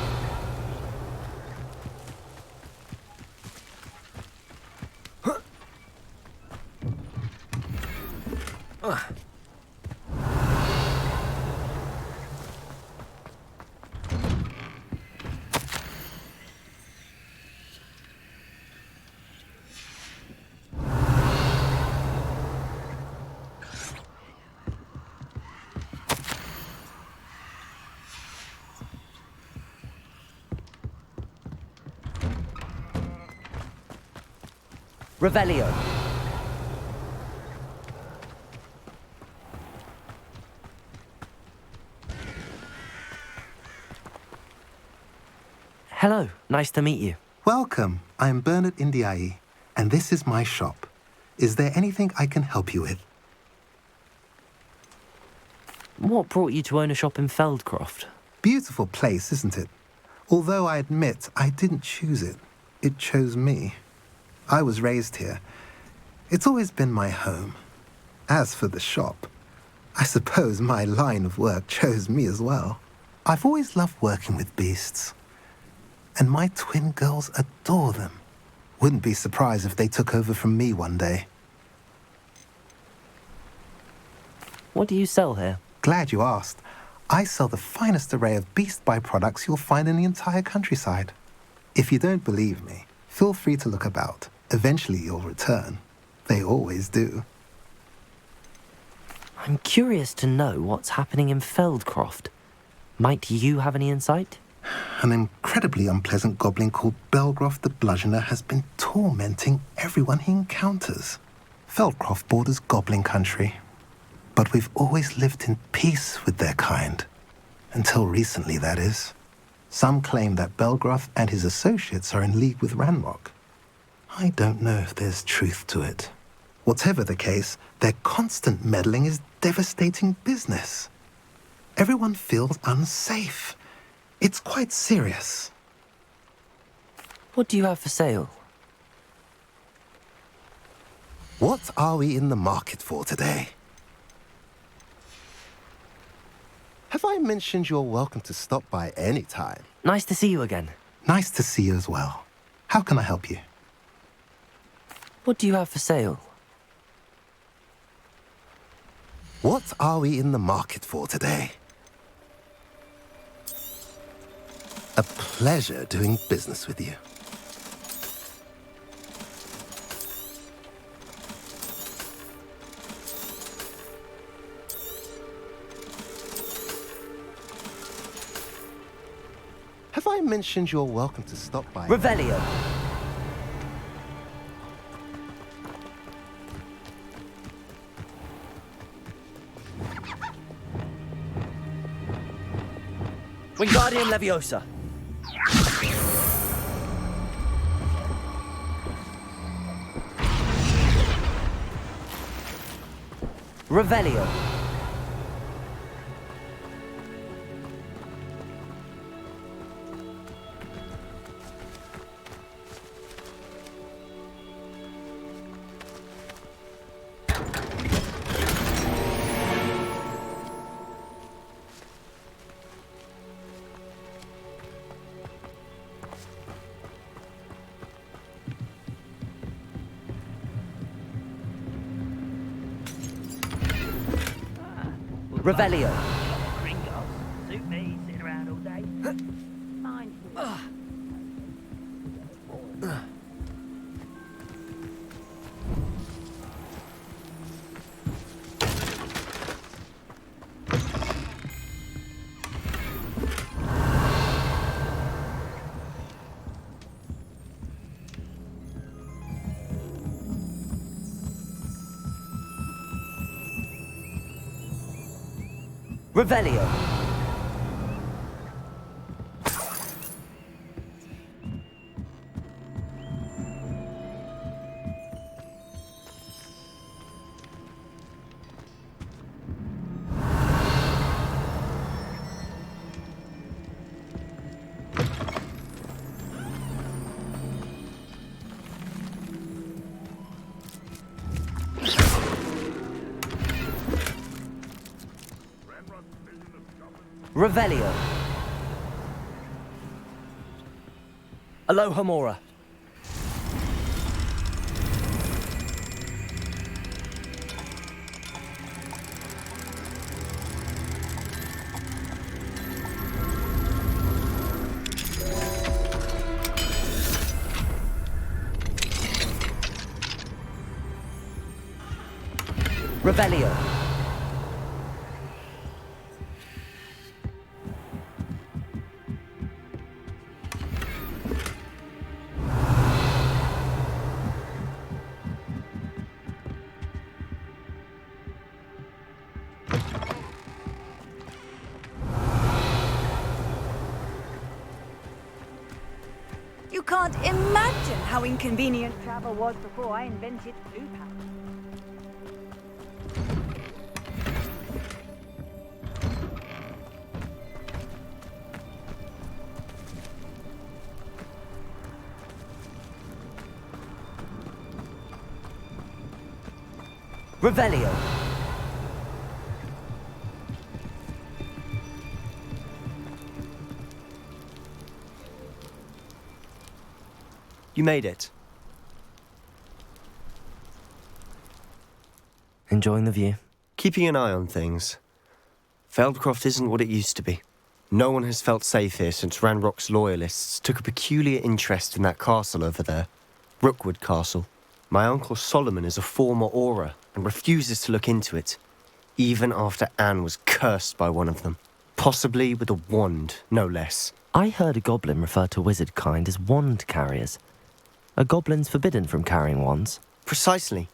Revelio. Hello, nice to meet you. Welcome. I'm Bernard Indiai, and this is my shop. Is there anything I can help you with? What brought you to own a shop in Feldcroft? Beautiful place, isn't it? Although I admit I didn't choose it. It chose me. I was raised here. It's always been my home. As for the shop, I suppose my line of work chose me as well. I've always loved working with beasts. And my twin girls adore them. Wouldn't be surprised if they took over from me one day. What do you sell here? Glad you asked. I sell the finest array of beast byproducts you'll find in the entire countryside. If you don't believe me, feel free to look about. Eventually you'll return. They always do. I'm curious to know what's happening in Feldcroft. Might you have any insight? An incredibly unpleasant goblin called Belgroth the Bludgeoner has been tormenting everyone he encounters. Feldcroft borders goblin country, but we've always lived in peace with their kind. Until recently, that is. Some claim that Belgroth and his associates are in league with Ranrock. I don't know if there's truth to it. Whatever the case, their constant meddling is devastating business. Everyone feels unsafe. It's quite serious. What do you have for sale? What are we in the market for today? Have I mentioned you're welcome to stop by any time? Nice to see you again. Nice to see you as well. How can I help you? What do you have for sale? What are we in the market for today? A pleasure doing business with you. I mentioned you're welcome to stop by. Revelio. Wingardium Leviosa. Revelio. Revelio. Gringos. Suit me, sitting around all day. Fine. Revelio. Revelio. Alohomora. Revelio. You can't imagine how inconvenient travel was before I invented blue power. Revelio. You made it. Enjoying the view? Keeping an eye on things. Feldcroft isn't what it used to be. No one has felt safe here since Ranrock's loyalists took a peculiar interest in that castle over there. Rookwood Castle. My uncle Solomon is a former Auror and refuses to look into it, even after Anne was cursed by one of them. Possibly with a wand, no less. I heard a goblin refer to wizard kind as wand carriers. Are goblins forbidden from carrying wands? Precisely.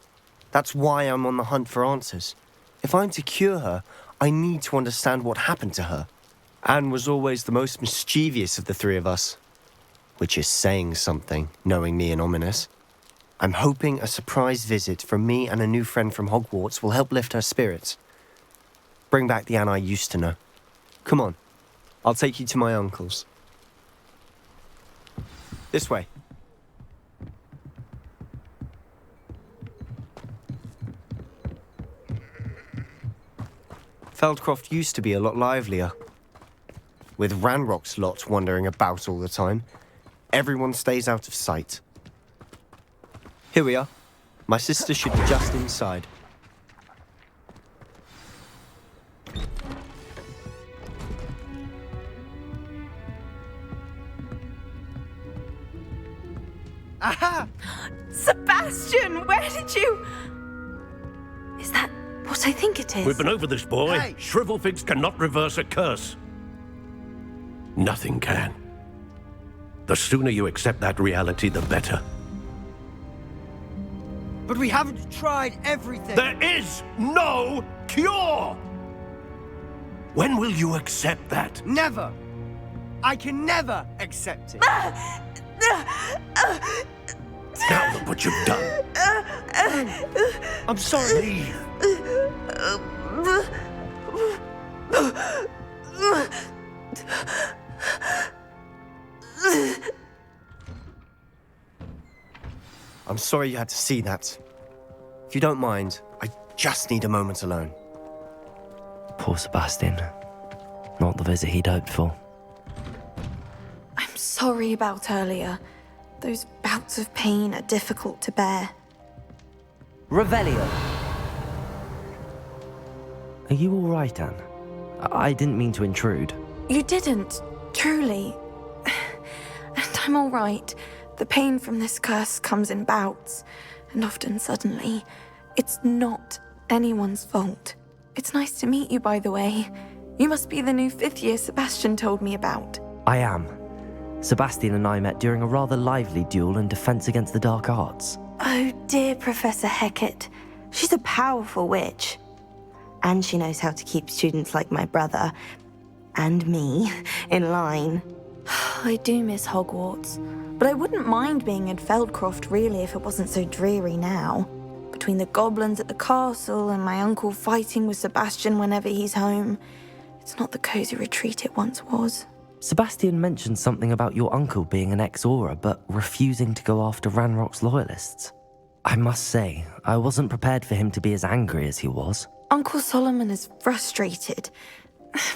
That's why I'm on the hunt for answers. If I'm to cure her, I need to understand what happened to her. Anne was always the most mischievous of the three of us. Which is saying something, knowing me and Ominous. I'm hoping a surprise visit from me and a new friend from Hogwarts will help lift her spirits. Bring back the Anne I used to know. Come on, I'll take you to my uncle's. This way. Feldcroft used to be a lot livelier. With Ranrock's lot wandering about all the time, everyone stays out of sight. Here we are. My sister should be just inside. Aha! Sebastian, where did you... Is that what I think it is? We've been over this, boy. Hey. Shrivelfigs cannot reverse a curse. Nothing can. The sooner you accept that reality, the better. But we haven't tried everything. There is no cure! When will you accept that? Never. I can never accept it. Now look what you've done. I'm sorry. Leave. I'm sorry you had to see that. If you don't mind, I just need a moment alone. Poor Sebastian. Not the visit he'd hoped for. I'm sorry about earlier. Those bouts of pain are difficult to bear. Revelio. Are you all right, Anne? I didn't mean to intrude. You didn't, truly. And I'm all right. The pain from this curse comes in bouts, and often suddenly. It's not anyone's fault. It's nice to meet you, by the way. You must be the new 5th year Sebastian told me about. I am. Sebastian and I met during a rather lively duel in Defense Against the Dark Arts. Oh, dear Professor Hecat. She's a powerful witch. And she knows how to keep students like my brother, and me, in line. I do miss Hogwarts, but I wouldn't mind being in Feldcroft, really, if it wasn't so dreary now. Between the goblins at the castle and my uncle fighting with Sebastian whenever he's home, it's not the cozy retreat it once was. Sebastian mentioned something about your uncle being an ex-Auror, but refusing to go after Ranrock's loyalists. I must say, I wasn't prepared for him to be as angry as he was. Uncle Solomon is frustrated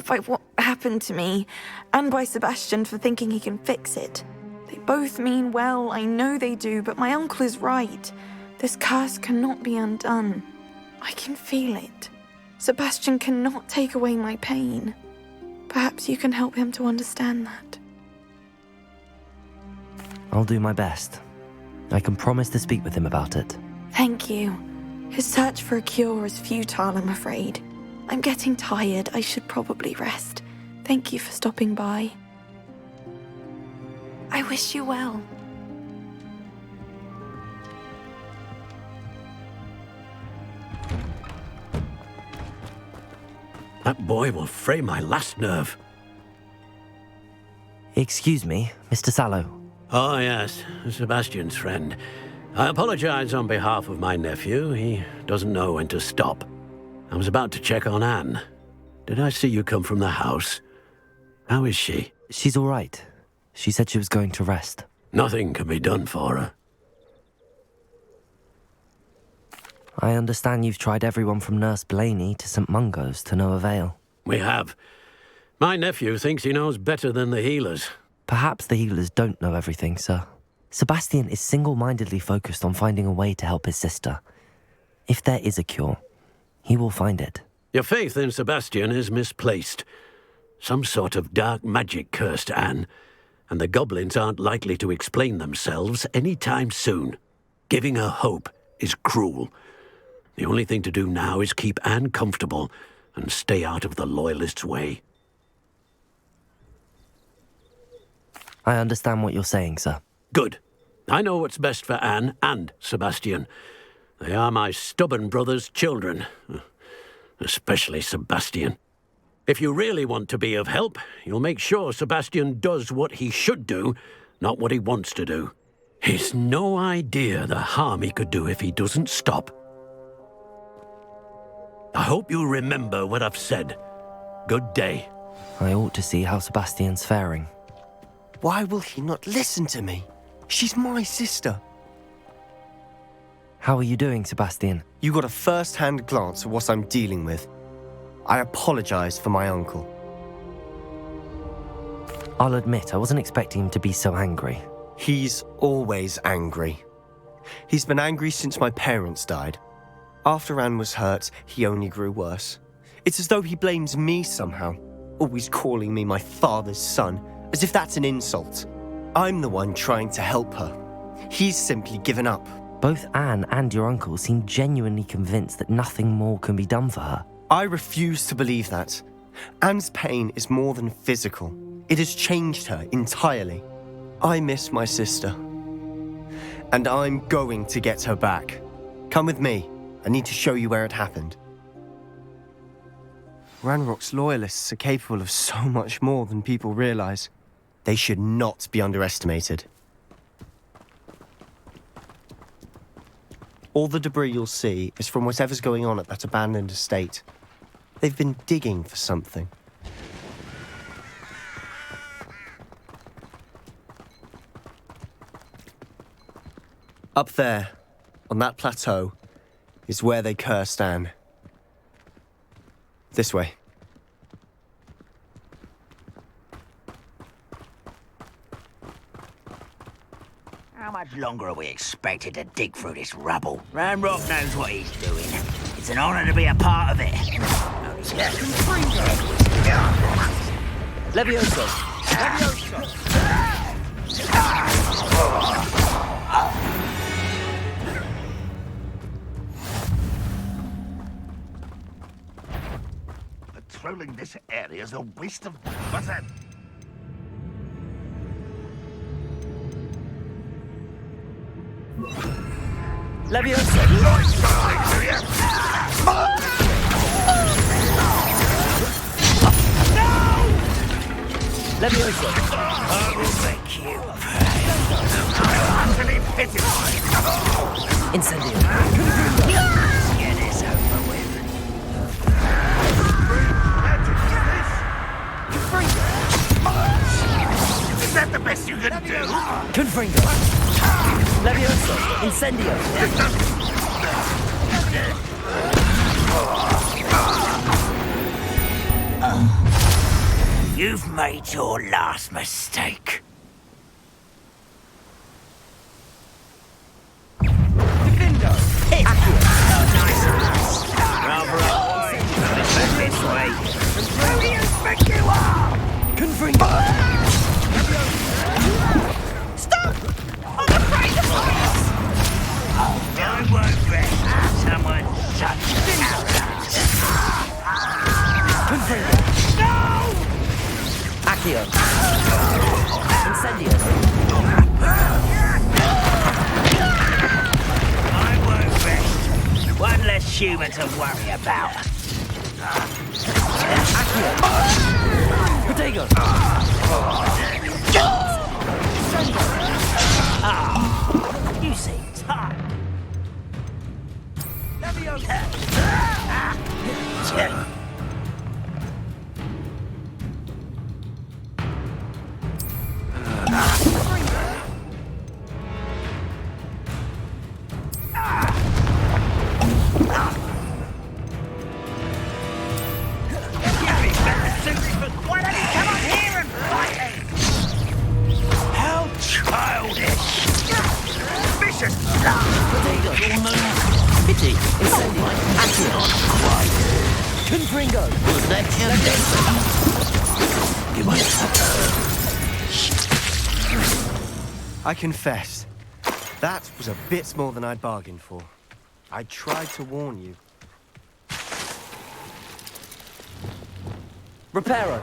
by what happened to me, and by Sebastian for thinking he can fix it. They both mean well, I know they do, but my uncle is right. This curse cannot be undone. I can feel it. Sebastian cannot take away my pain. Perhaps you can help him to understand that. I'll do my best. I can promise to speak with him about it. Thank you. His search for a cure is futile, I'm afraid. I'm getting tired. I should probably rest. Thank you for stopping by. I wish you well. That boy will fray my last nerve. Excuse me, Mr. Sallow. Oh, yes, Sebastian's friend. I apologize on behalf of my nephew. He doesn't know when to stop. I was about to check on Anne. Did I see you come from the house? How is she? She's all right. She said she was going to rest. Nothing can be done for her. I understand you've tried everyone from Nurse Blaney to St. Mungo's to no avail. We have. My nephew thinks he knows better than the healers. Perhaps the healers don't know everything, sir. Sebastian is single-mindedly focused on finding a way to help his sister. If there is a cure, he will find it. Your faith in Sebastian is misplaced. Some sort of dark magic cursed Anne, and the goblins aren't likely to explain themselves any time soon. Giving her hope is cruel. The only thing to do now is keep Anne comfortable and stay out of the Loyalists' way. I understand what you're saying, sir. Good. I know what's best for Anne and Sebastian. They are my stubborn brother's children. Especially Sebastian. If you really want to be of help, you'll make sure Sebastian does what he should do, not what he wants to do. He's no idea the harm he could do if he doesn't stop. I hope you remember what I've said. Good day. I ought to see how Sebastian's faring. Why will he not listen to me? She's my sister. How are you doing, Sebastian? You got a first-hand glance at what I'm dealing with. I apologize for my uncle. I'll admit, I wasn't expecting him to be so angry. He's always angry. He's been angry since my parents died. After Anne was hurt, he only grew worse. It's as though he blames me somehow, always calling me my father's son, as if that's an insult. I'm the one trying to help her. He's simply given up. Both Anne and your uncle seem genuinely convinced that nothing more can be done for her. I refuse to believe that. Anne's pain is more than physical. It has changed her entirely. I miss my sister. And I'm going to get her back. Come with me. I need to show you where it happened. Ranrock's loyalists are capable of so much more than people realize. They should not be underestimated. All the debris you'll see is from whatever's going on at that abandoned estate. They've been digging for something. Up there, on that plateau, is where they cursed Anne. This way. How much longer are we expected to dig through this rubble? Ranrock knows what he's doing. It's an honor to be a part of it. Levioso! Levioso! Patrolling this area is a waste of butter. Levioso! I will make you Utterly pitiful. Incendio! get this over with. Is that the best you can do? Confringo! Levioso! Incendio! You've made your last mistake. Rather avoid this way. Who do you think you are? Confringo! Stop! I'm afraid of police! I won't bet someone such arrogance. Confringo! No! Accio! Incendio! I won't rest. One less human to worry about. Protego! You seem tired. Why don't you come up here and fight me? How childish! Vicious! Protego! Pity! Incendio! Accio! Confringo! Was that I confess, that was a bit more than I'd bargained for. I tried to warn you. Reparo!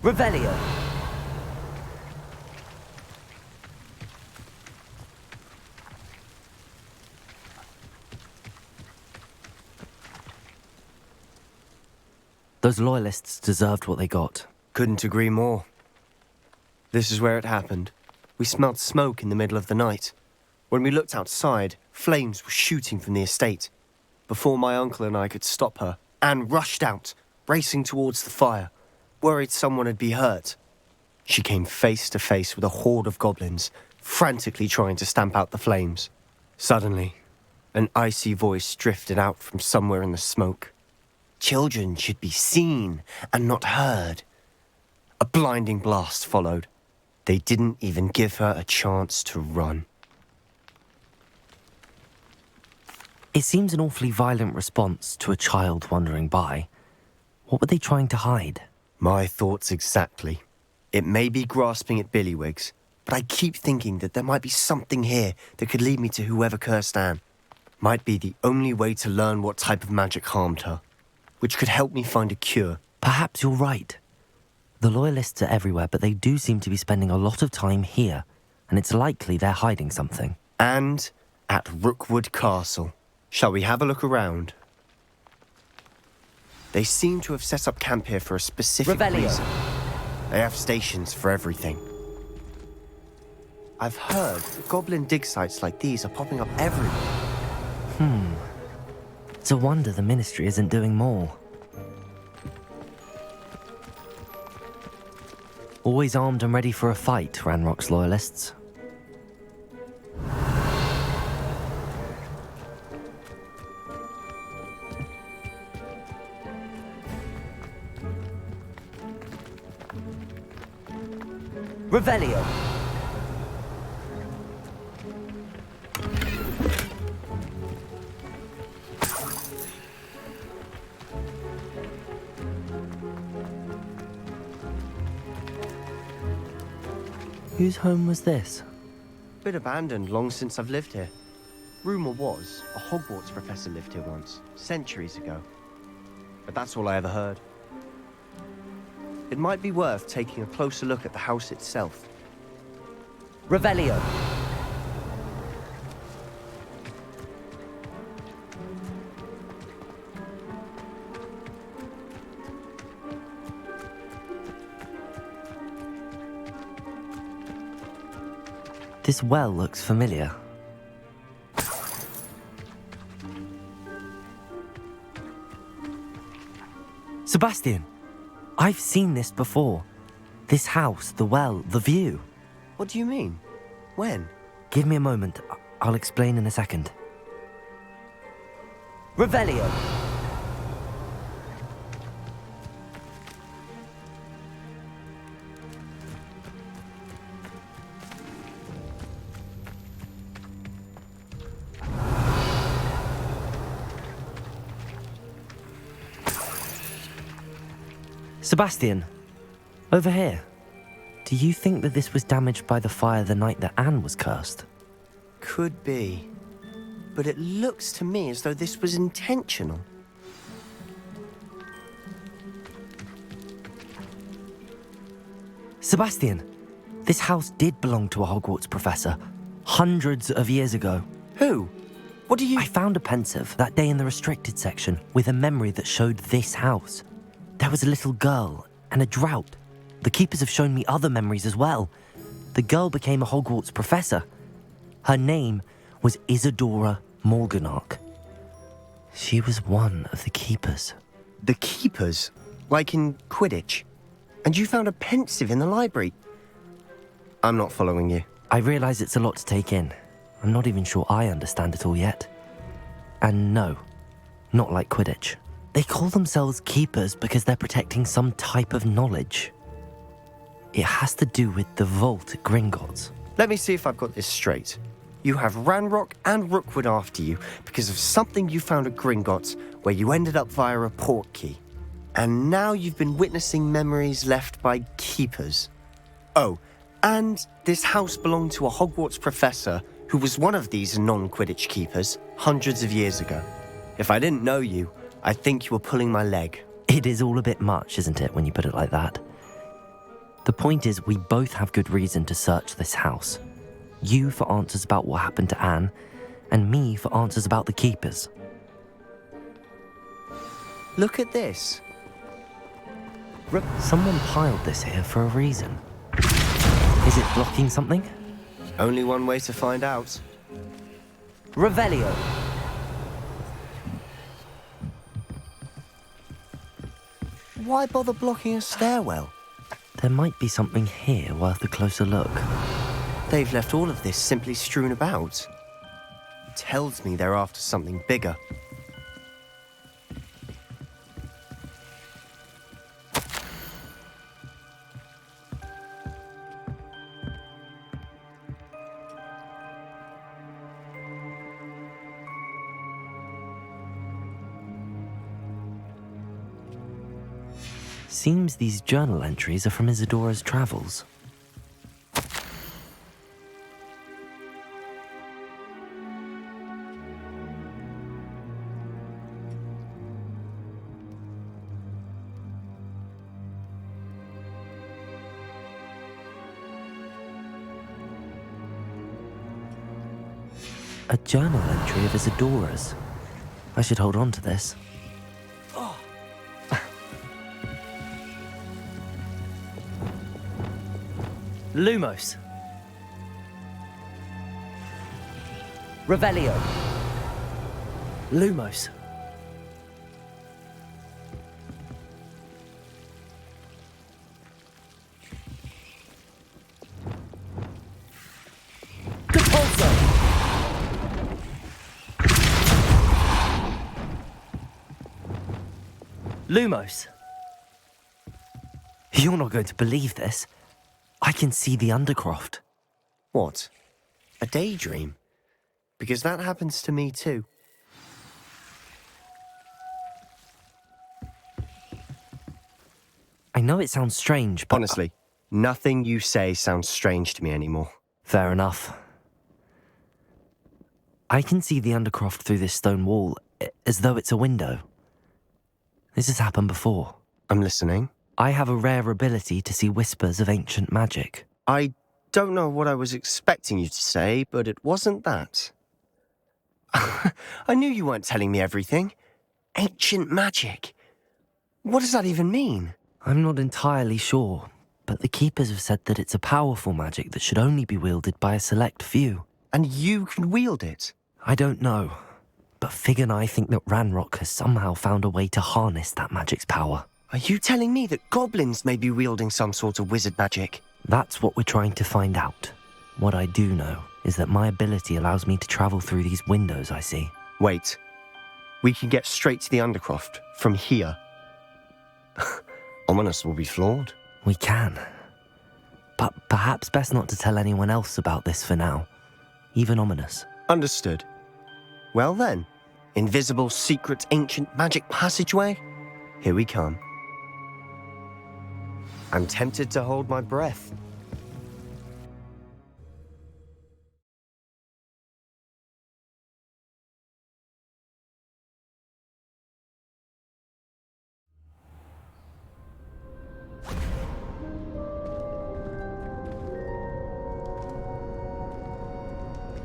Revelio! Those loyalists deserved what they got. Couldn't agree more. This is where it happened. We smelled smoke in the middle of the night. When we looked outside, flames were shooting from the estate. Before my uncle and I could stop her, Anne rushed out, racing towards the fire, worried someone had been hurt. She came face to face with a horde of goblins, frantically trying to stamp out the flames. Suddenly, an icy voice drifted out from somewhere in the smoke. Children should be seen and not heard. A blinding blast followed. They didn't even give her a chance to run. It seems an awfully violent response to a child wandering by. What were they trying to hide? My thoughts exactly. It may be grasping at Billywigs, but I keep thinking that there might be something here that could lead me to whoever cursed Anne. Might be the only way to learn what type of magic harmed her. which could help me find a cure. Perhaps you're right. The Loyalists are everywhere, but they do seem to be spending a lot of time here, and it's likely they're hiding something. And at Rookwood Castle. Shall we have a look around? They seem to have set up camp here for a specific reason. They have stations for everything. I've heard goblin dig sites like these are popping up everywhere. It's a wonder the Ministry isn't doing more. Always armed and ready for a fight, Ranrock's Loyalists. Revelio. Whose home was this? Been abandoned long since I've lived here. Rumour was, a Hogwarts professor lived here once, centuries ago. But that's all I ever heard. It might be worth taking a closer look at the house itself. Revelio. This well looks familiar. Sebastian! I've seen this before. This house, the well, the view. What do you mean? When? Give me a moment. I'll explain in a second. Revelio. Sebastian, over here. Do you think that this was damaged by the fire the night that Anne was cursed? Could be. But it looks to me as though this was intentional. Sebastian, this house did belong to a Hogwarts professor, hundreds of years ago. Who? What do you... I found a pensive that day in the restricted section with a memory that showed this house. There was a little girl and a drought. The keepers have shown me other memories as well. The girl became a Hogwarts professor. Her name was Isadora Morganach. She was one of the keepers. The keepers? Like in Quidditch? And you found a pensive in the library? I'm not following you. I realise it's a lot to take in. I'm not even sure I understand it all yet. And no, not like Quidditch. They call themselves keepers because they're protecting some type of knowledge. It has to do with the vault at Gringotts. Let me see if I've got this straight. You have Ranrock and Rookwood after you because of something you found at Gringotts where you ended up via a portkey. And now you've been witnessing memories left by keepers. Oh, and this house belonged to a Hogwarts professor who was one of these non-Quidditch keepers hundreds of years ago. If I didn't know you, I think you were pulling my leg. It is all a bit much, isn't it, when you put it like that? The point is, we both have good reason to search this house. You for answers about what happened to Anne, and me for answers about the keepers. Look at this. Someone piled this here for a reason. Is it blocking something? Only one way to find out. Revelio. Why bother blocking a stairwell? There might be something here worth a closer look. They've left all of this simply strewn about. Tells me they're after something bigger. Seems these journal entries are from Isadora's travels. A journal entry of Isadora's. I should hold on to this. Lumos. Revelio. Lumos. Capulso. Lumos. You're not going to believe this. I can see the Undercroft. What? A daydream? Because that happens to me too. I know it sounds strange, but... Honestly, nothing you say sounds strange to me anymore. Fair enough. I can see the Undercroft through this stone wall, as though it's a window. This has happened before. I'm listening. I have a rare ability to see whispers of ancient magic. I don't know what I was expecting you to say, but it wasn't that. I knew you weren't telling me everything. Ancient magic. What does that even mean? I'm not entirely sure, but the Keepers have said that it's a powerful magic that should only be wielded by a select few. And you can wield it? I don't know, but Fig and I think that Ranrock has somehow found a way to harness that magic's power. Are you telling me that goblins may be wielding some sort of wizard magic? That's what we're trying to find out. What I do know is that my ability allows me to travel through these windows I see. Wait. We can get straight to the Undercroft from here. Ominous will be floored. We can. But perhaps best not to tell anyone else about this for now. Even Ominous. Understood. Well then, invisible, secret, ancient magic passageway? Here we come. I'm tempted to hold my breath.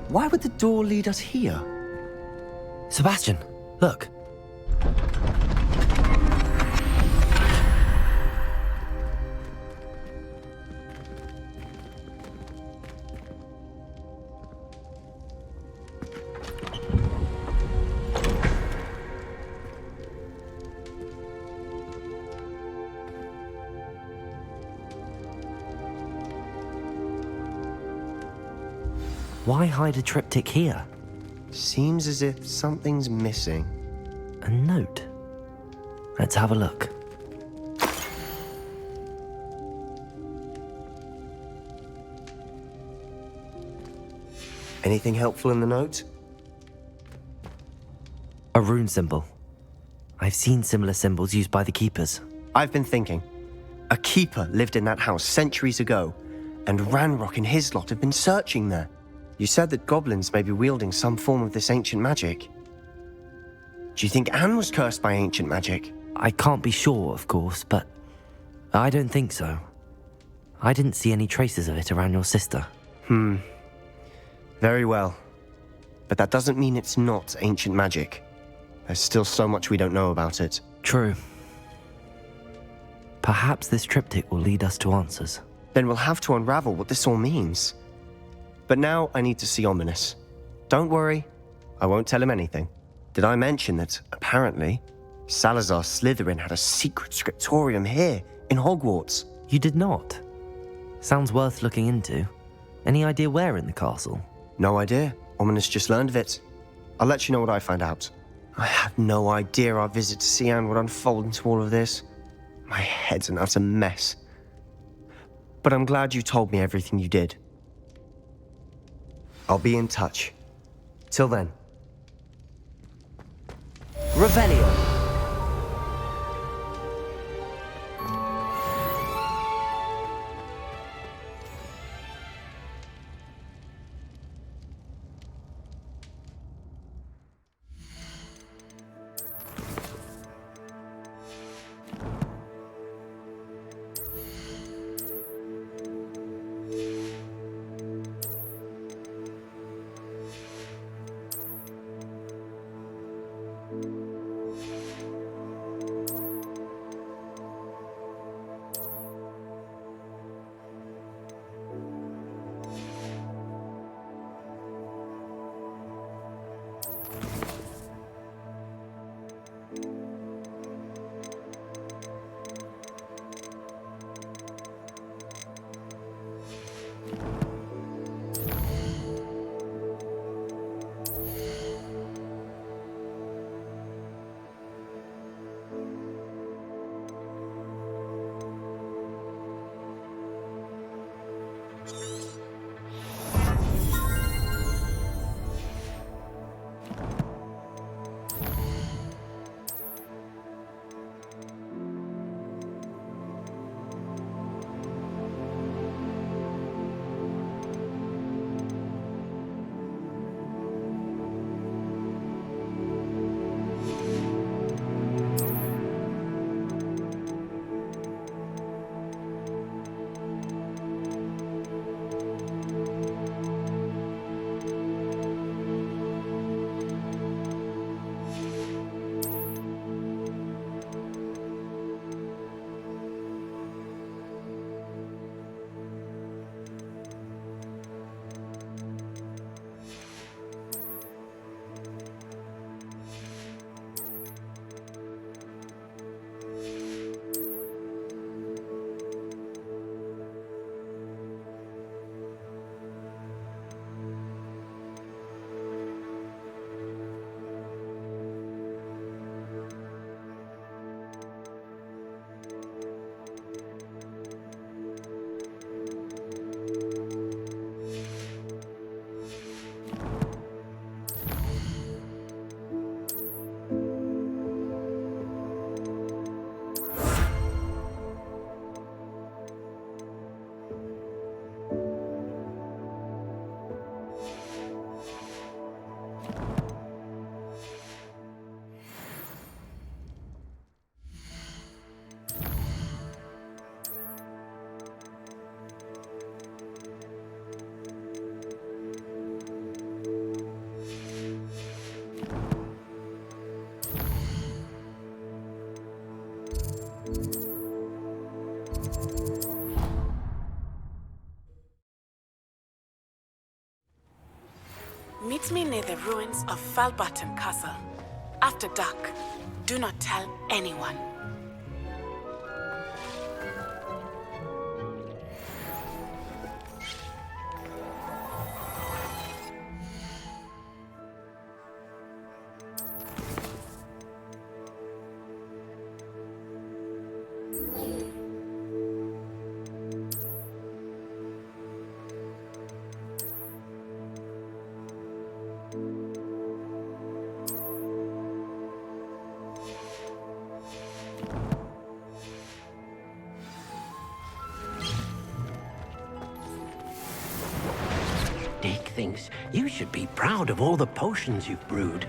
Why would the door lead us here? Sebastian, look. Why hide a triptych here? Seems as if something's missing. A note. Let's have a look. Anything helpful in the note? A rune symbol. I've seen similar symbols used by the Keepers. I've been thinking. A keeper lived in that house centuries ago, and Ranrock and his lot have been searching there. You said that goblins may be wielding some form of this ancient magic. Do you think Anne was cursed by ancient magic? I can't be sure, of course, but I don't think so. I didn't see any traces of it around your sister. Very well. But that doesn't mean it's not ancient magic. There's still so much we don't know about it. True. Perhaps this triptych will lead us to answers. Then we'll have to unravel what this all means. But now I need to see Ominous. Don't worry, I won't tell him anything. Did I mention that, apparently, Salazar Slytherin had a secret scriptorium here, in Hogwarts? You did not? Sounds worth looking into. Any idea where in the castle? No idea. Ominous just learned of it. I'll let you know what I find out. I had no idea our visit to Cian would unfold into all of this. My head's an utter mess. But I'm glad you told me everything you did. I'll be in touch. Till then. Revelio. Meet me near the ruins of Falbutton Castle. After dark. Do not tell anyone. Dick thinks you should be proud of all the potions you've brewed.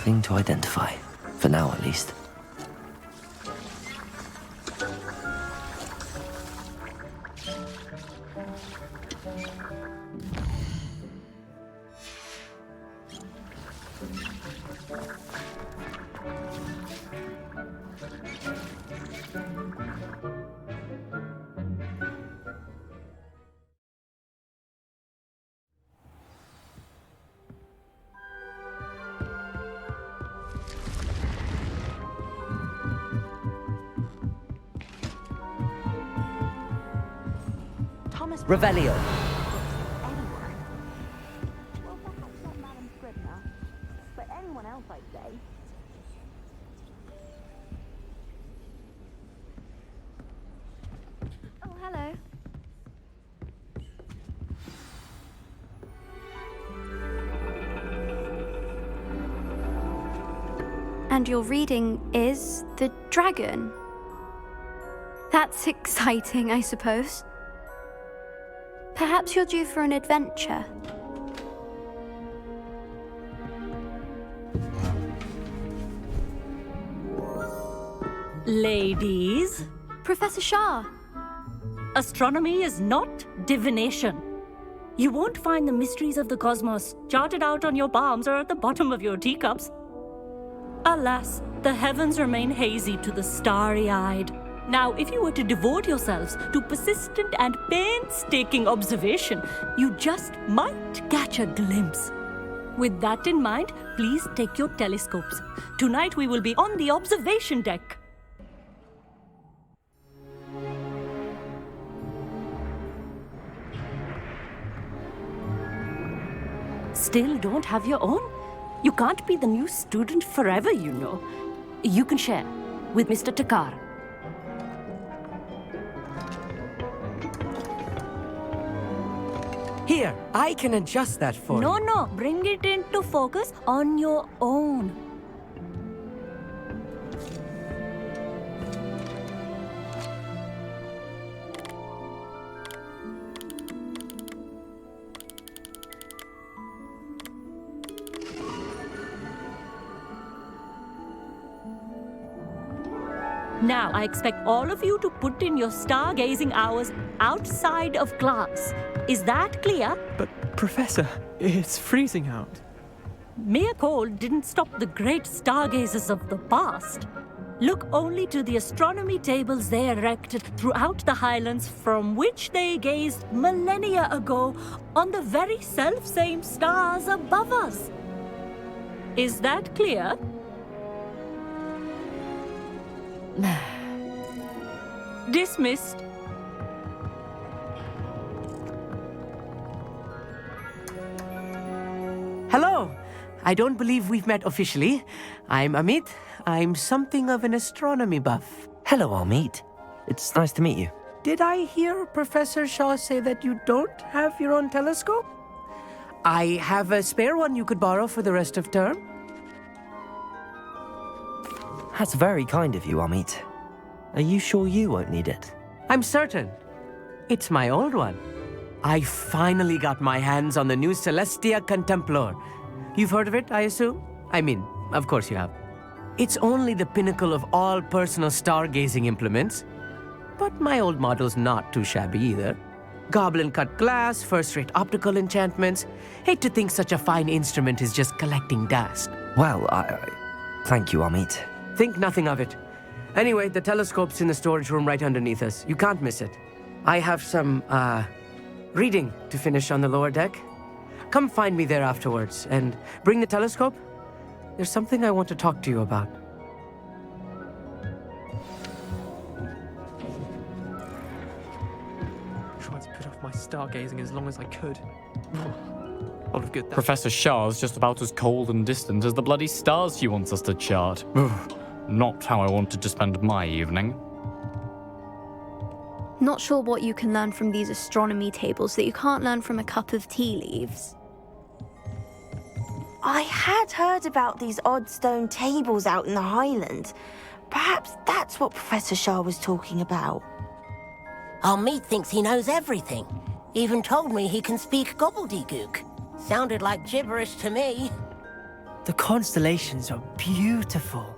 Nothing to identify. For now, at least. Revelio. But anyone else, I'd say. Oh, hello. And your reading is the dragon. That's exciting, I suppose. Perhaps you're due for an adventure. Ladies, Professor Shah. astronomy is not divination. You won't find the mysteries of the cosmos charted out on your palms or at the bottom of your teacups. Alas, the heavens remain hazy to the starry-eyed. Now, if you were to devote yourselves to persistent and painstaking observation, you just might catch a glimpse. With that in mind, please take your telescopes. Tonight we will be on the observation deck. Still don't have your own? You can't be the new student forever, you know. You can share with Mr. Takar. Here, I can adjust that for you. No, bring it into focus on your own. Now, I expect all of you to put in your stargazing hours outside of class. Is that clear? But, Professor, it's freezing out. Mere cold didn't stop the great stargazers of the past. Look only to the astronomy tables they erected throughout the highlands from which they gazed millennia ago on the very self-same stars above us. Is that clear? Dismissed. Hello. I don't believe we've met officially. I'm Amit. I'm something of an astronomy buff. Hello, Amit. It's nice to meet you. Did I hear Professor Shaw say that you don't have your own telescope? I have a spare one you could borrow for the rest of term. That's very kind of you, Amit. Are you sure you won't need it? I'm certain. It's my old one. I finally got my hands on the new Celestia Contemplar. You've heard of it, I assume? I mean, of course you have. It's only the pinnacle of all personal stargazing implements. But my old model's not too shabby either. Goblin-cut glass, first-rate optical enchantments. Hate to think such a fine instrument is just collecting dust. Well, thank you, Amit. Think nothing of it. Anyway, the telescope's in the storage room right underneath us. You can't miss it. I have some, reading to finish on the lower deck. Come find me there afterwards, and bring the telescope. There's something I want to talk to you about. Tried to put off my stargazing as long as I could. Lot of good. Professor Shah's just about as cold and distant as the bloody stars she wants us to chart. Not how I wanted to spend my evening. Not sure what you can learn from these astronomy tables that you can't learn from a cup of tea leaves. I had heard about these odd stone tables out in the Highlands. Perhaps that's what Professor Shah was talking about. Amit thinks he knows everything. Even told me he can speak gobbledygook. Sounded like gibberish to me. The constellations are beautiful.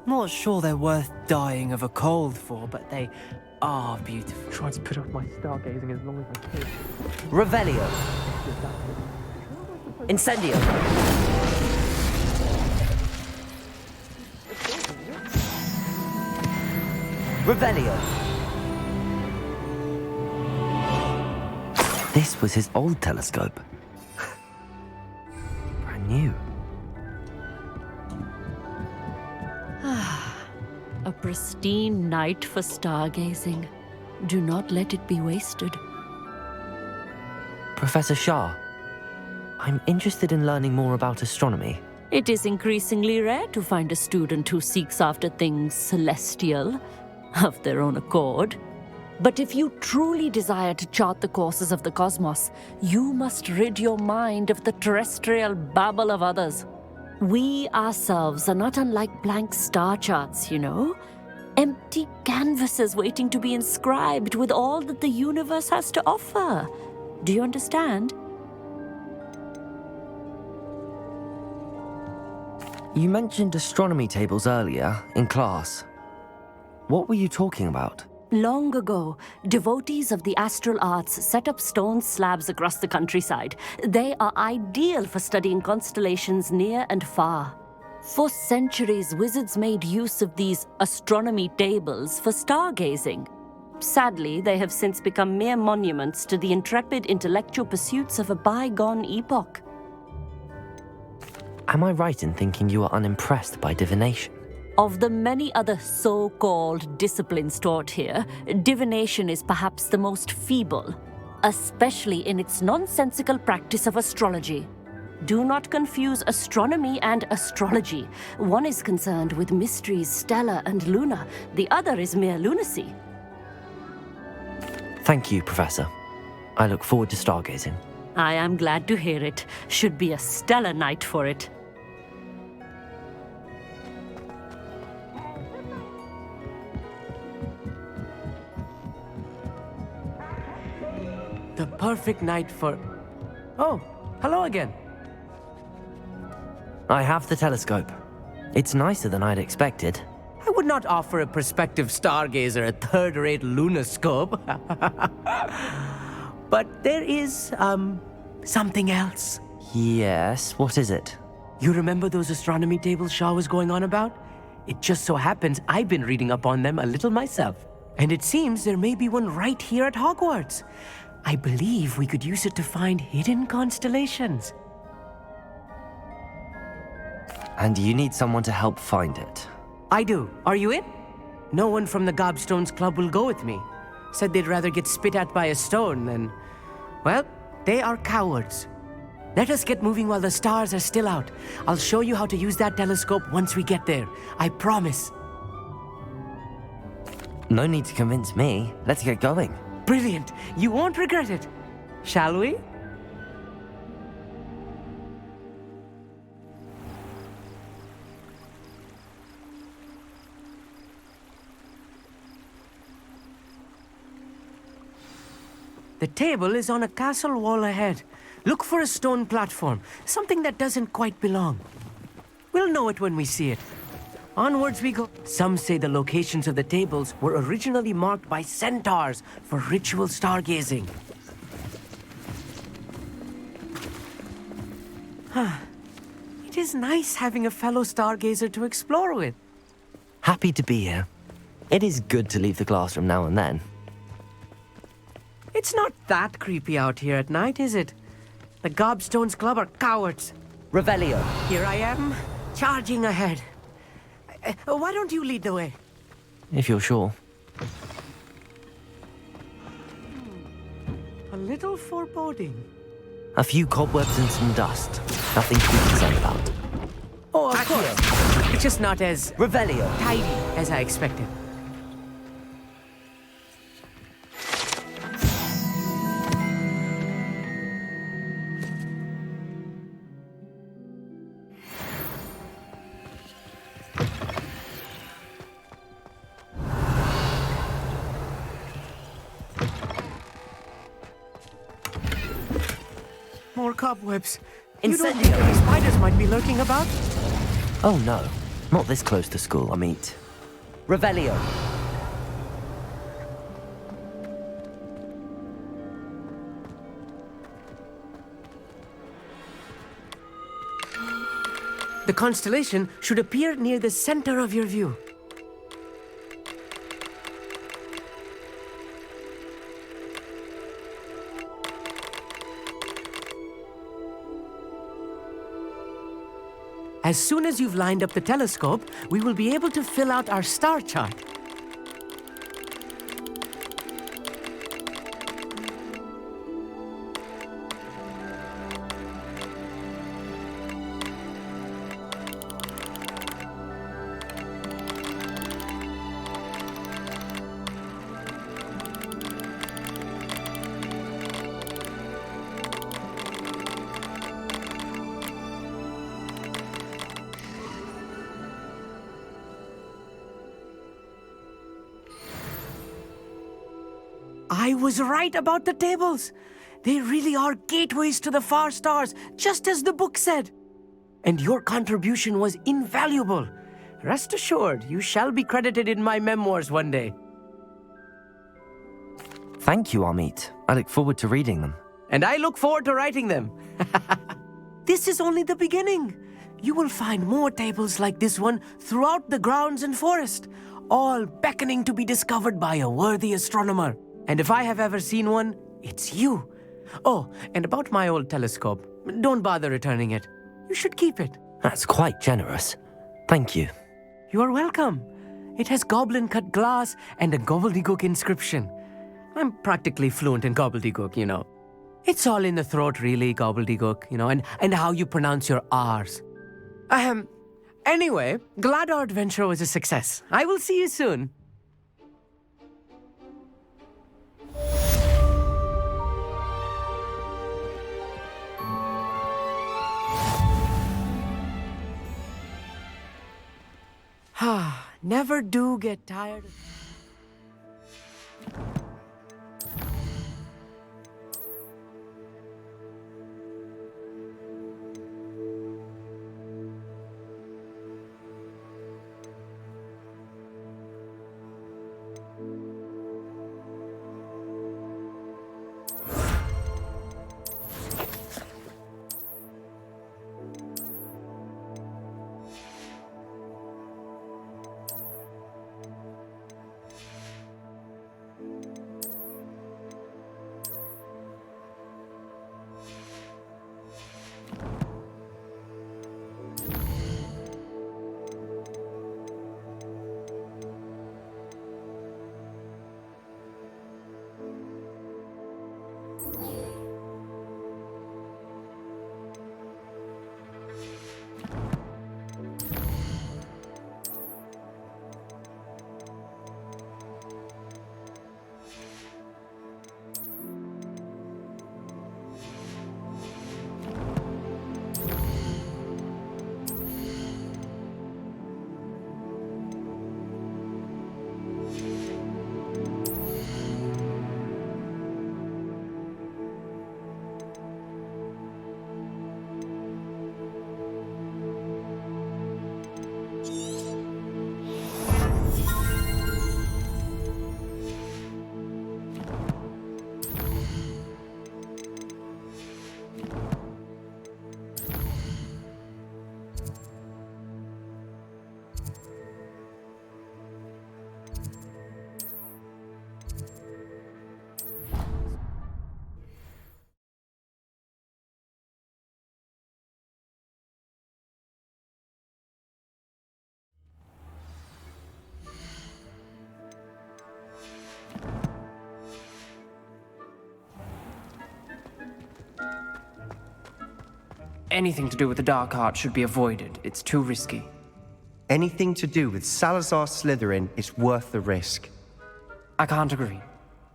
Not sure they're worth dying of a cold for, but they are beautiful. Tried to put off my stargazing as long as I could. Revelio. Incendio. Revelio. This was his old telescope. Brand new. A pristine night for stargazing. Do not let it be wasted. Professor Shah, I'm interested in learning more about astronomy. It is increasingly rare to find a student who seeks after things celestial, of their own accord. But if you truly desire to chart the courses of the cosmos, you must rid your mind of the terrestrial babble of others. We ourselves are not unlike blank star charts, you know. Empty canvases waiting to be inscribed with all that the universe has to offer. Do you understand? You mentioned astronomy tables earlier in class. What were you talking about? Long ago, devotees of the astral arts set up stone slabs across the countryside. They are ideal for studying constellations near and far. For centuries, wizards made use of these astronomy tables for stargazing. Sadly, they have since become mere monuments to the intrepid intellectual pursuits of a bygone epoch. Am I right in thinking you are unimpressed by divination? Of the many other so-called disciplines taught here, divination is perhaps the most feeble, especially in its nonsensical practice of astrology. Do not confuse astronomy and astrology. One is concerned with mysteries stellar and lunar, the other is mere lunacy. Thank you, Professor. I look forward to stargazing. I am glad to hear it. Should be a stellar night for it. The perfect night for... Oh, hello again. I have the telescope. It's nicer than I'd expected. I would not offer a prospective stargazer a third-rate lunoscope. But there is, something else. Yes, what is it? You remember those astronomy tables Shaw was going on about? It just so happens I've been reading up on them a little myself. And it seems there may be one right here at Hogwarts. I believe we could use it to find hidden constellations. And you need someone to help find it. I do. Are you in? No one from the Gobstones Club will go with me. Said they'd rather get spit at by a stone than... Well, they are cowards. Let us get moving while the stars are still out. I'll show you how to use that telescope once we get there. I promise. No need to convince me. Let's get going. Brilliant. You won't regret it. Shall we? The table is on a castle wall ahead. Look for a stone platform, something that doesn't quite belong. We'll know it when we see it. Onwards we go. Some say the locations of the tables were originally marked by centaurs for ritual stargazing. It is nice having a fellow stargazer to explore with. Happy to be here. It is good to leave the classroom now and then. It's not that creepy out here at night, is it? The Gobstones Club are cowards. Revelio. Here I am, charging ahead. Why don't you lead the way? If you're sure. A little foreboding. A few cobwebs and some dust. Nothing to be concerned about. Oh, of course. It's just not as... Revelio. Tidy as I expected. More cobwebs. You don't think any spiders might be lurking about? Oh no, not this close to school, Amit. Revelio. The constellation should appear near the center of your view. As soon as you've lined up the telescope, we will be able to fill out our star chart. I was right about the tables. They really are gateways to the far stars, just as the book said. And your contribution was invaluable. Rest assured, you shall be credited in my memoirs one day. Thank you, Amit. I look forward to reading them. And I look forward to writing them. This is only the beginning. You will find more tables like this one throughout the grounds and forest, all beckoning to be discovered by a worthy astronomer. And if I have ever seen one, it's you. Oh, and about my old telescope, don't bother returning it. You should keep it. That's quite generous. Thank you. You are welcome. It has goblin-cut glass and a gobbledygook inscription. I'm practically fluent in gobbledygook, you know. It's all in the throat, really, gobbledygook, you know, and how you pronounce your R's. Anyway, glad our adventure was a success. I will see you soon. Never do get tired of... Anything to do with the dark art should be avoided. It's too risky. Anything to do with Salazar Slytherin is worth the risk. I can't agree.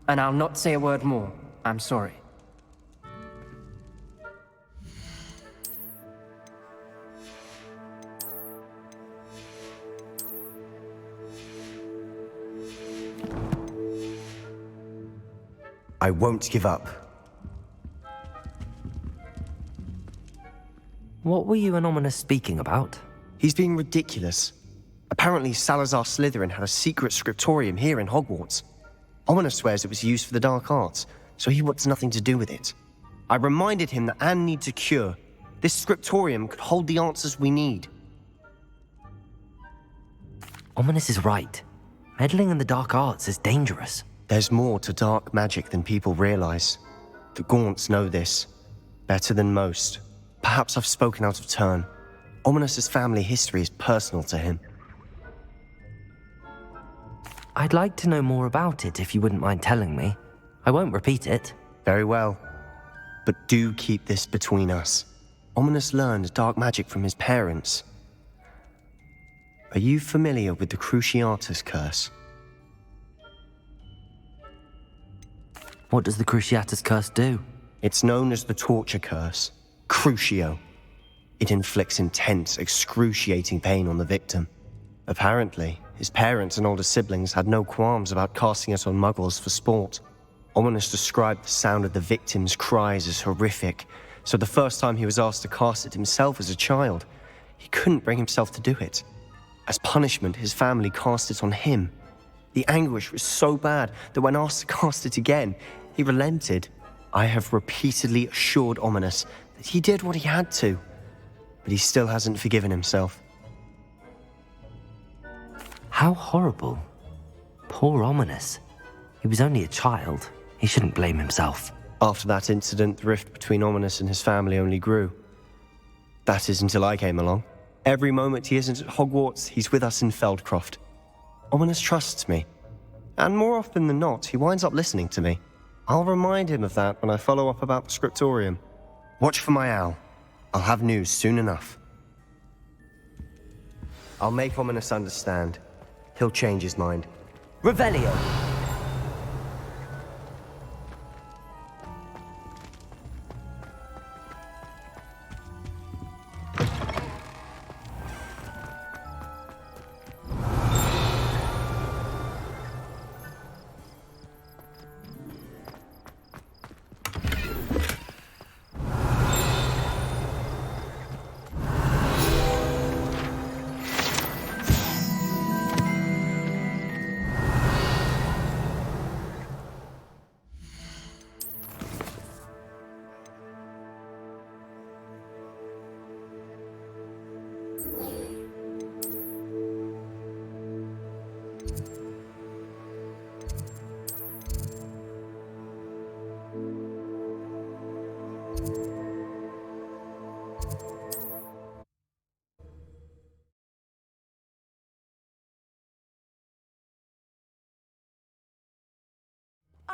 And I'll not say a word more. I'm sorry. I won't give up. What were you and Ominous speaking about? He's being ridiculous. Apparently, Salazar Slytherin had a secret scriptorium here in Hogwarts. Ominous swears it was used for the dark arts, so he wants nothing to do with it. I reminded him that Anne needs a cure. This scriptorium could hold the answers we need. Ominous is right. Meddling in the dark arts is dangerous. There's more to dark magic than people realize. The Gaunts know this. Better than most. Perhaps I've spoken out of turn. Ominous's family history is personal to him. I'd like to know more about it if you wouldn't mind telling me. I won't repeat it. Very well. But do keep this between us. Ominous learned dark magic from his parents. Are you familiar with the Cruciatus Curse? What does the Cruciatus Curse do? It's known as the Torture Curse. Crucio. It inflicts intense, excruciating pain on the victim. Apparently, his parents and older siblings had no qualms about casting it on muggles for sport. Ominous described the sound of the victim's cries as horrific, so the first time he was asked to cast it himself as a child, he couldn't bring himself to do it. As punishment, his family cast it on him. The anguish was so bad that when asked to cast it again, he relented. I have repeatedly assured Ominous that he did what he had to, but he still hasn't forgiven himself. How horrible. Poor Ominous. He was only a child. He shouldn't blame himself. After that incident, the rift between Ominous and his family only grew. That is until I came along. Every moment he isn't at Hogwarts, he's with us in Feldcroft. Ominous trusts me. And more often than not, he winds up listening to me. I'll remind him of that when I follow up about the scriptorium. Watch for my owl. I'll have news soon enough. I'll make Ominous understand. He'll change his mind. Revelio!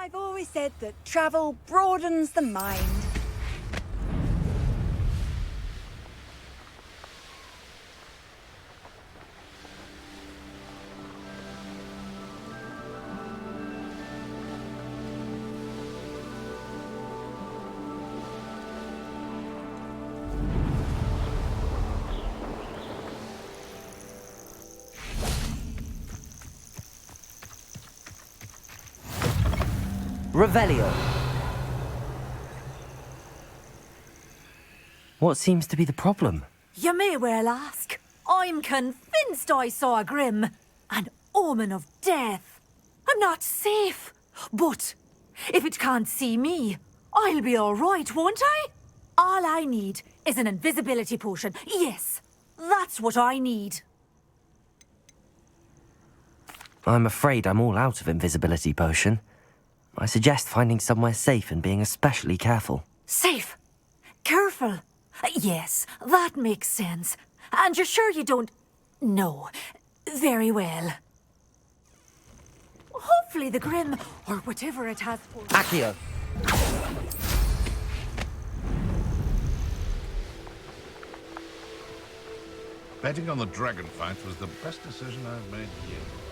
I've always said that travel broadens the mind. Revelio. What seems to be the problem? You may well ask. I'm convinced I saw a Grim, an omen of death. I'm not safe, but if it can't see me, I'll be all right, won't I? All I need is an invisibility potion. Yes, that's what I need. I'm afraid I'm all out of invisibility potion. I suggest finding somewhere safe and being especially careful. Safe? Careful? Yes, that makes sense. And you're sure you don't... No. Very well. Hopefully the Grim, or whatever it has for... Accio! Betting on the dragon fight was the best decision I've made yet.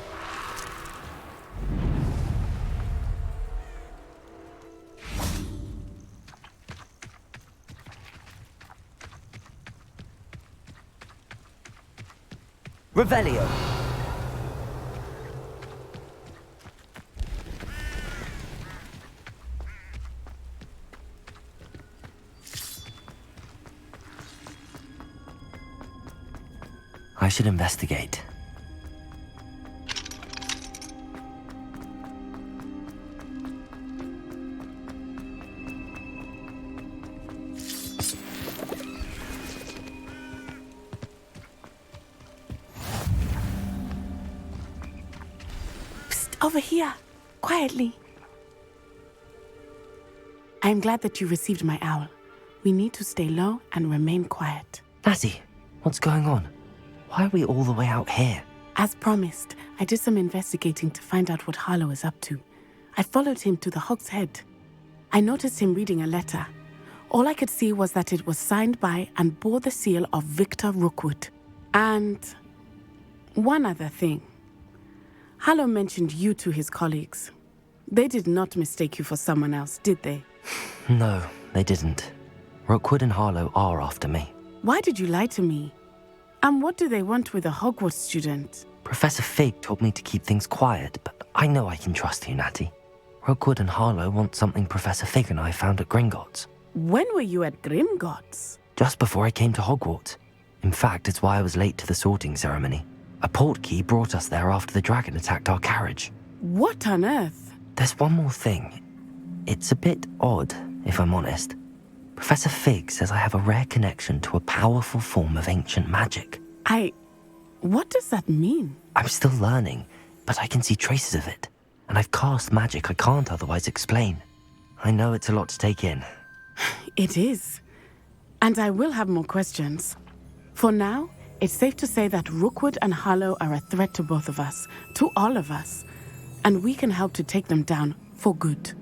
Revelio. I should investigate. Psst, over here. Quietly. I am glad that you received my owl. We need to stay low and remain quiet. Natty, what's going on? Why are we all the way out here? As promised, I did some investigating to find out what Harlow is up to. I followed him to the Hog's Head. I noticed him reading a letter. All I could see was that it was signed by and bore the seal of Victor Rookwood. And one other thing. Harlow mentioned you to his colleagues. They did not mistake you for someone else, did they? No, they didn't. Rookwood and Harlow are after me. Why did you lie to me? And what do they want with a Hogwarts student? Professor Fig told me to keep things quiet, but I know I can trust you, Natty. Rookwood and Harlow want something Professor Fig and I found at Gringotts. When were you at Gringotts? Just before I came to Hogwarts. In fact, it's why I was late to the sorting ceremony. A portkey brought us there after the dragon attacked our carriage. What on earth? There's one more thing. It's a bit odd, if I'm honest. Professor Fig says I have a rare connection to a powerful form of ancient magic. What does that mean? I'm still learning, but I can see traces of it. And I've cast magic I can't otherwise explain. I know it's a lot to take in. It is. And I will have more questions. For now, it's safe to say that Rookwood and Harlow are a threat to both of us, to all of us. And we can help to take them down for good.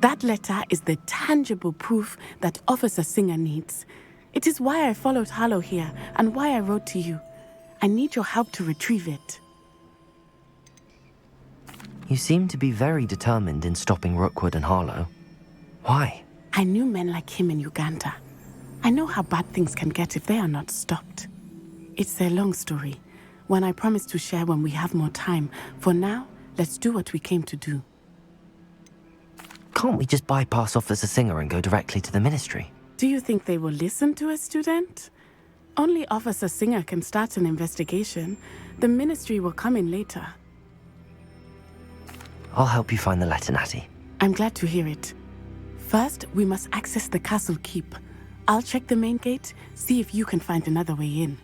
That letter is the tangible proof that Officer Singer needs. It is why I followed Harlow here and why I wrote to you. I need your help to retrieve it. You seem to be very determined in stopping Rookwood and Harlow. Why? I knew men like him in Uganda. I know how bad things can get if they are not stopped. It's a long story, one I promise to share when we have more time. For now, let's do what we came to do. Can't we just bypass Officer Singer and go directly to the Ministry? Do you think they will listen to a student? Only Officer Singer can start an investigation. The Ministry will come in later. I'll help you find the letter, Natty. I'm glad to hear it. First, we must access the castle keep. I'll check the main gate, see if you can find another way in.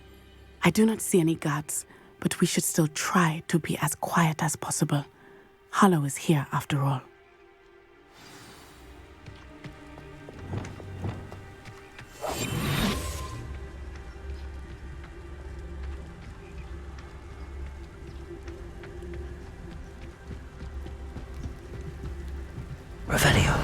I do not see any guards, but we should still try to be as quiet as possible. Harlow is here after all. Revelio.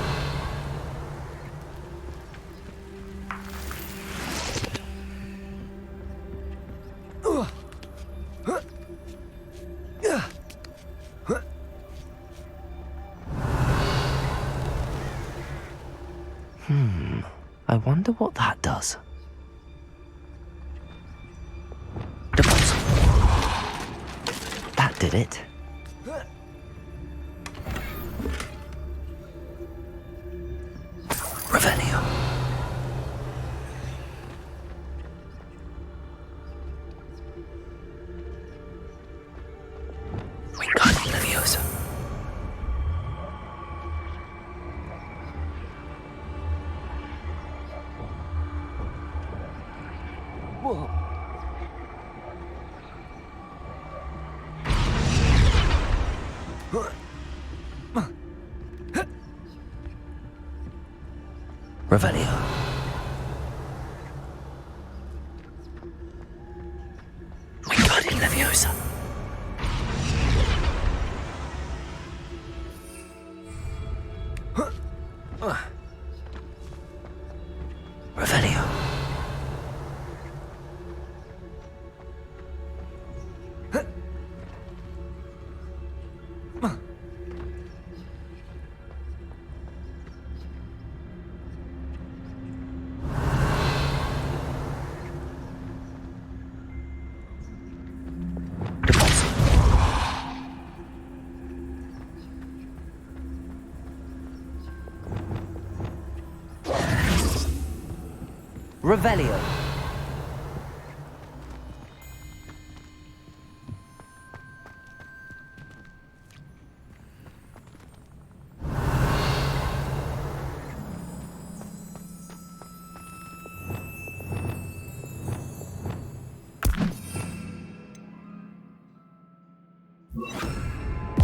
I wonder what that does. That did it. Revelio. Wingardium Leviosa. Whoa. Revelio. Wingardium Leviosa. Revelio. Revelio.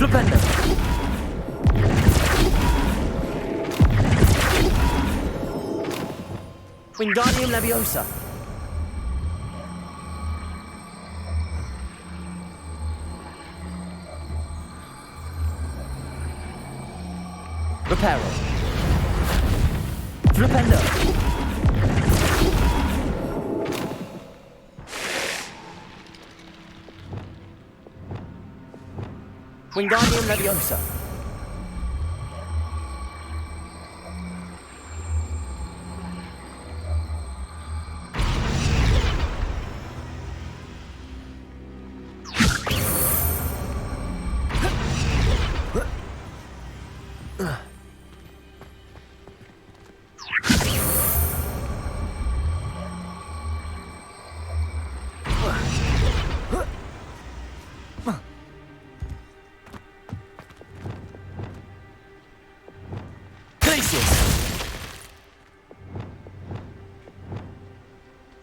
Stupendo! Wingardium Leviosa! Reparo! Flipendo! Wingardium Leviosa!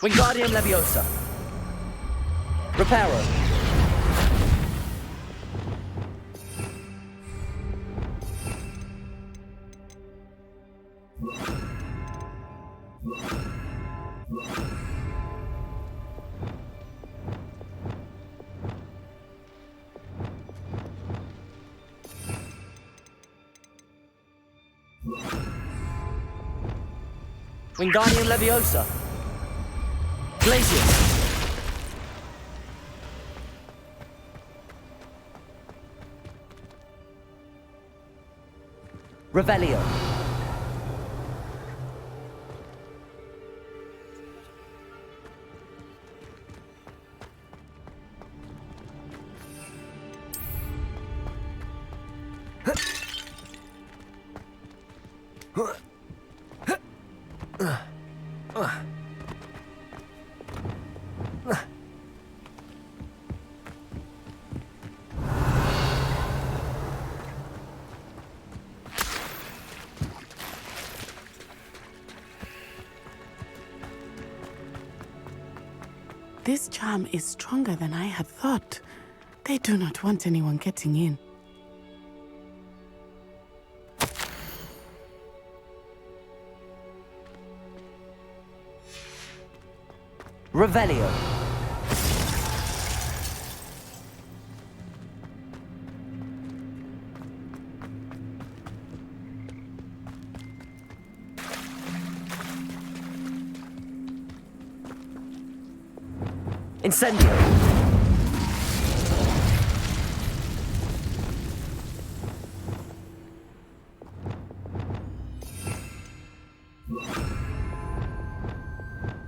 Wingardium Leviosa. Reparo. Wingardium Leviosa. Glacius. Revelio. This charm is stronger than I had thought. They do not want anyone getting in. Revelio. Incendio.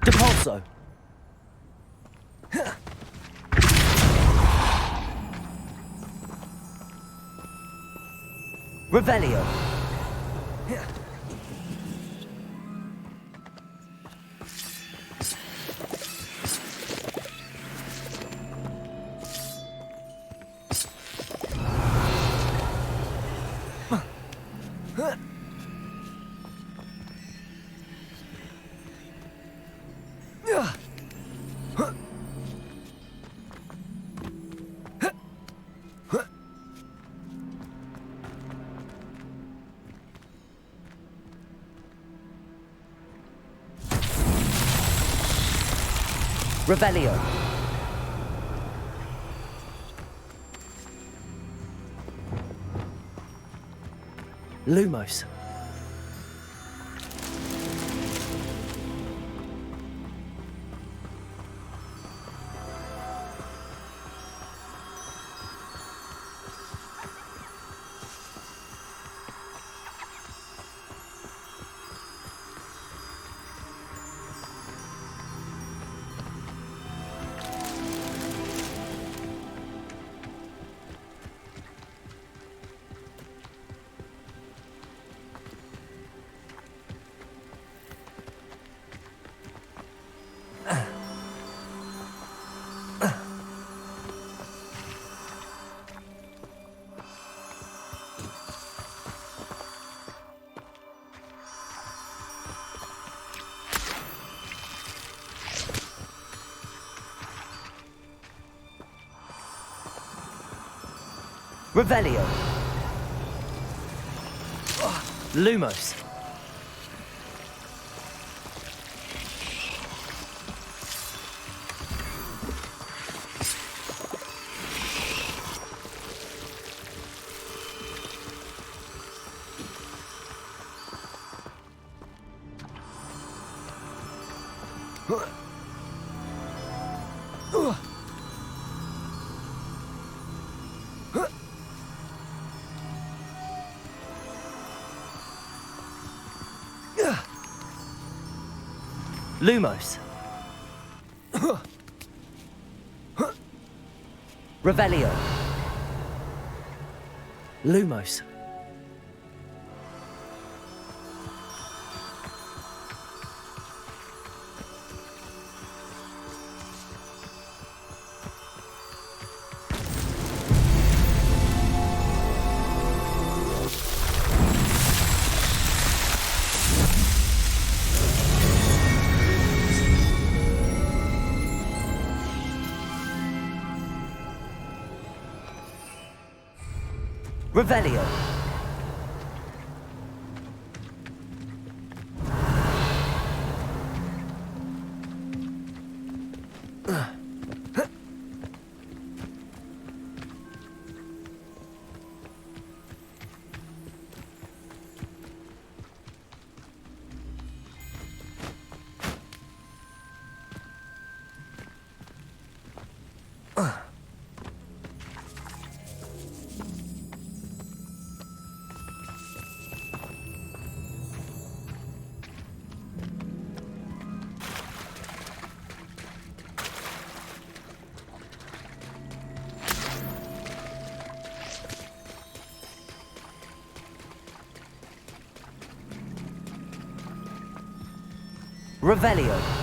Depulso. Revelio. Revelio. Lumos. Revelio. Lumos. Lumos. Revelio. Lumos. Revelio. Revelio.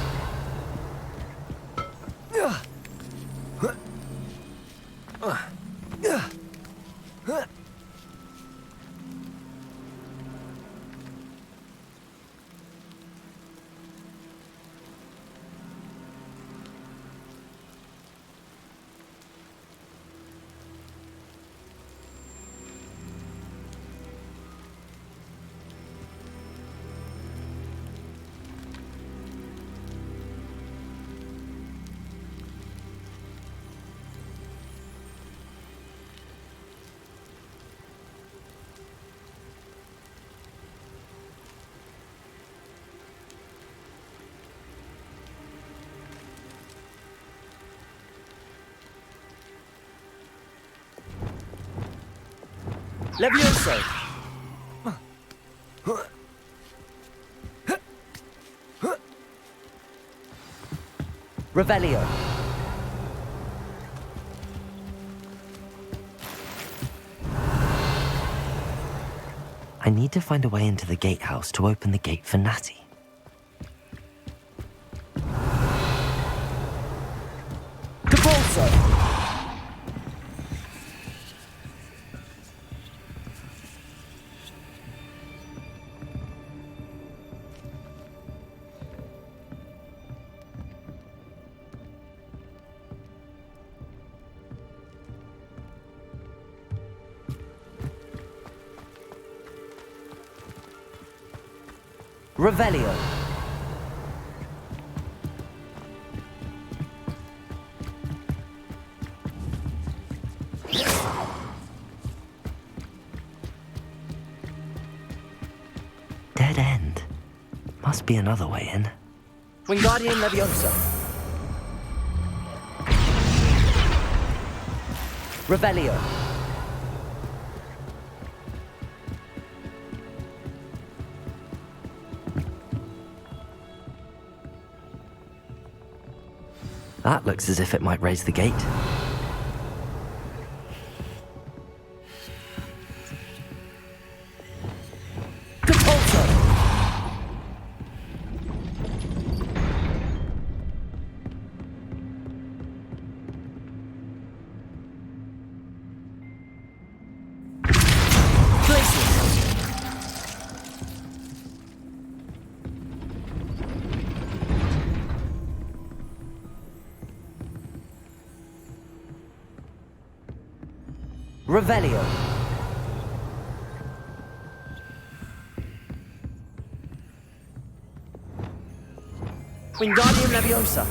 Levioso. Revelio. I need to find a way into the gatehouse to open the gate for Natty. Capolso. Revelio. Dead end. Must be another way in. Wingardium Levioso. Revelio. That looks as if it might raise the gate. Revelio. Wingardium Leviosa.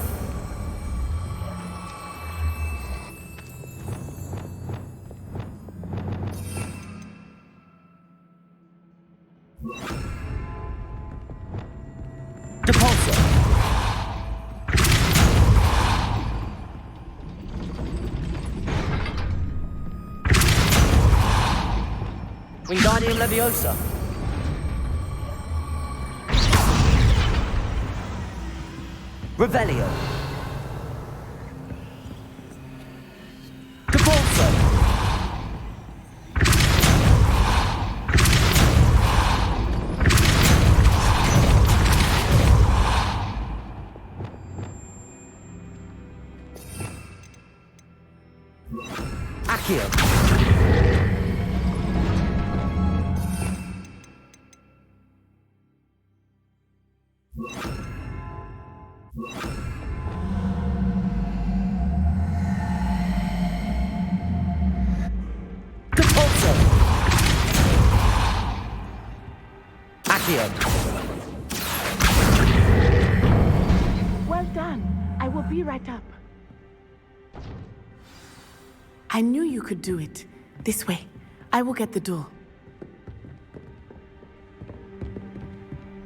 Depulso. Wingardium Leviosa. Revelio. Depulso. Accio. Depulso. Accio. Well done. I will be right up. I knew you could do it. This way. I will get the door.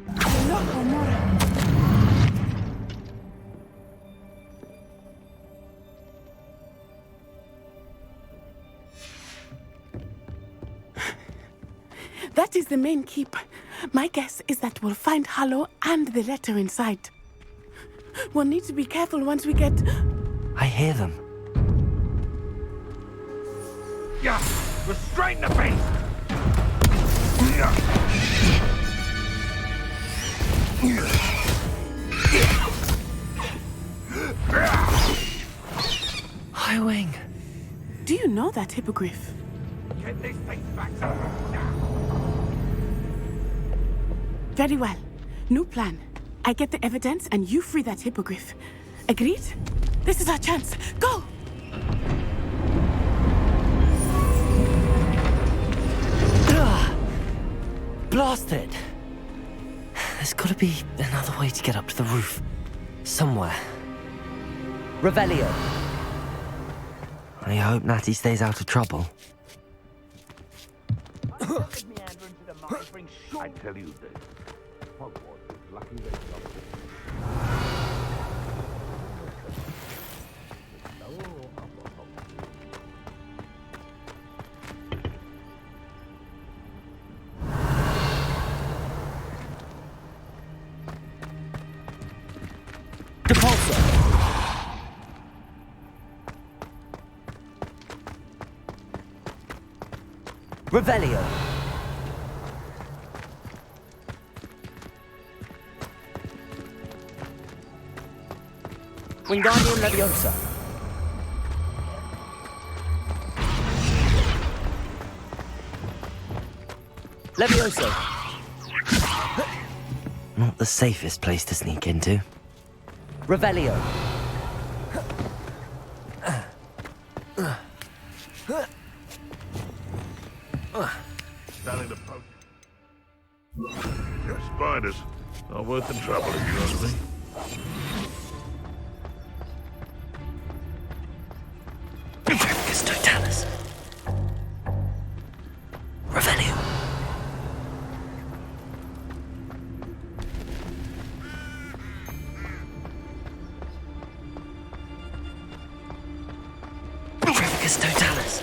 No, Homura. That is the main keep. My guess is that we'll find Hallow and the letter inside. We'll need to be careful once we get... I hear them. Yeah! Restrain the beast! Highwing. Do you know that hippogriff? Get these things back to now! Very well. New plan. I get the evidence and you free that hippogriff. Agreed? This is our chance. Go! Blasted! There's gotta be another way to get up to the roof. Somewhere. Revelio. I hope Natty stays out of trouble. I tell you this. Hogwarts is lucky they stopped it. Depulso. Revelio. Wingardium Leviosa. Levioso. Not the safest place to sneak into. Revelio. Starting to poke. Your spiders. Not worth the trouble if you ask me. Totalis. Revelio. Totalis.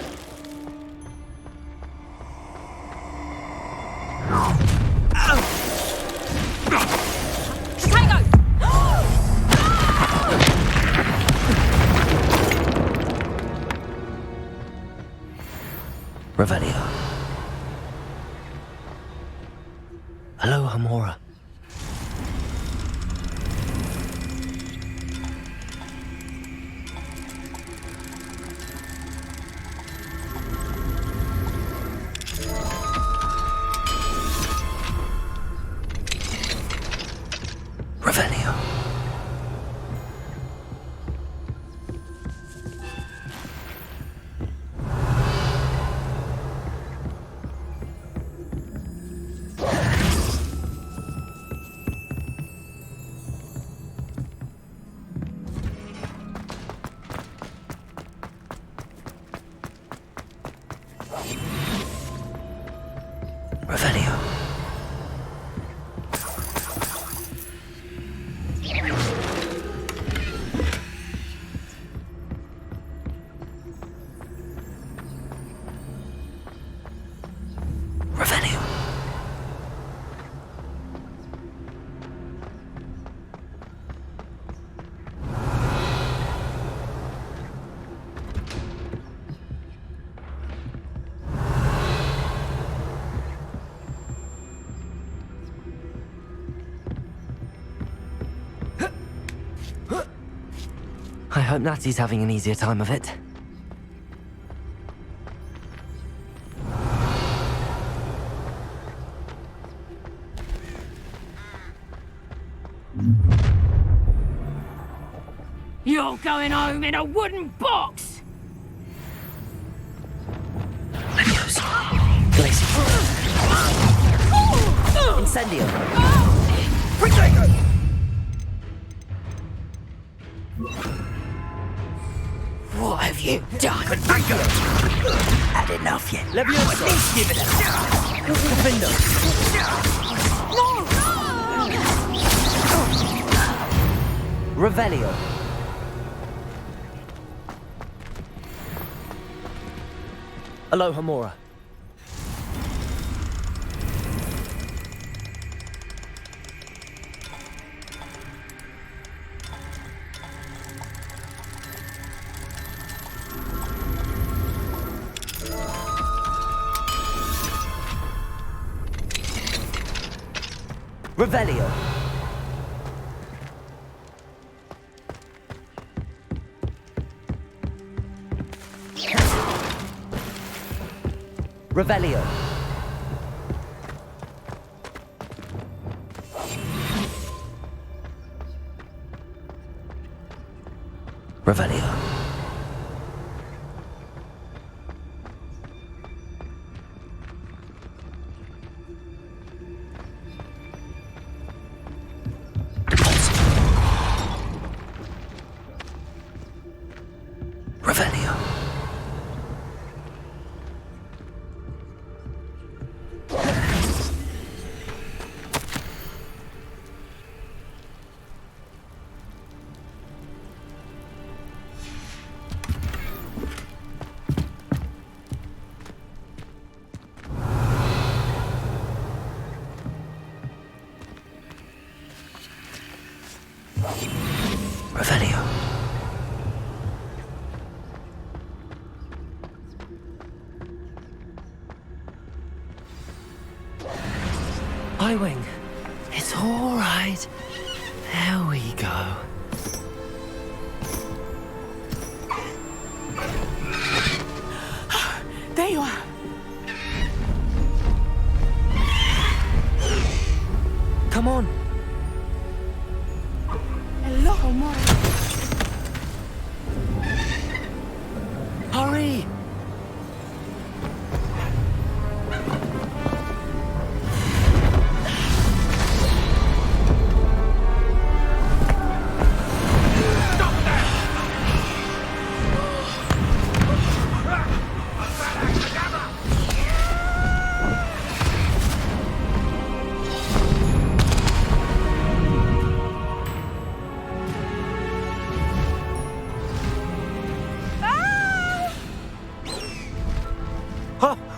Revelio. Hello, Hamora. Revelio. I hope Natty's having an easier time of it. You're going home in a wooden box! Incendio! What have you done? Had enough yet? Levioso! Give it Defender! Revelio! Aloha Mora. Revelio. Revelio. Revelio. Revelio. Revelio. Highwing. It's all right. There we go. There you are. Come on. Hello, Mora. Hurry!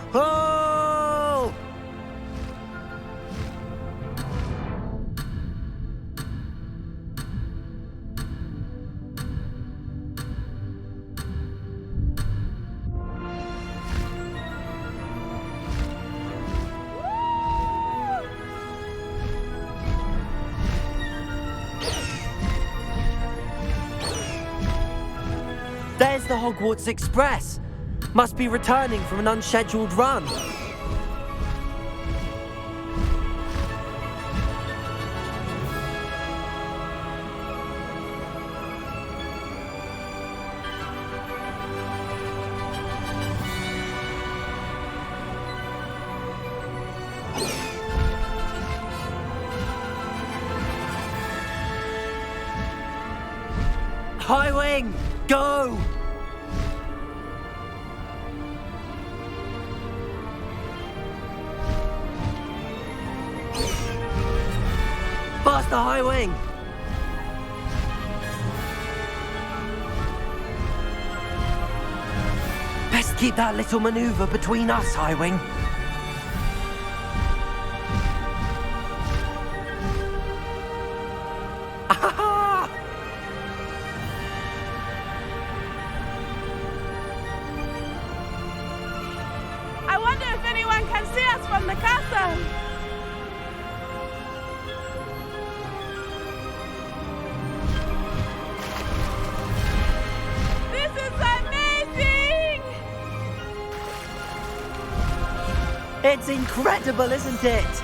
Oh! There's the Hogwarts Express. Must be returning from an unscheduled run. Highwing, go! Faster, Highwing! Best keep that little maneuver between us, Highwing. I wonder if anyone can see us from the castle. It's incredible, isn't it?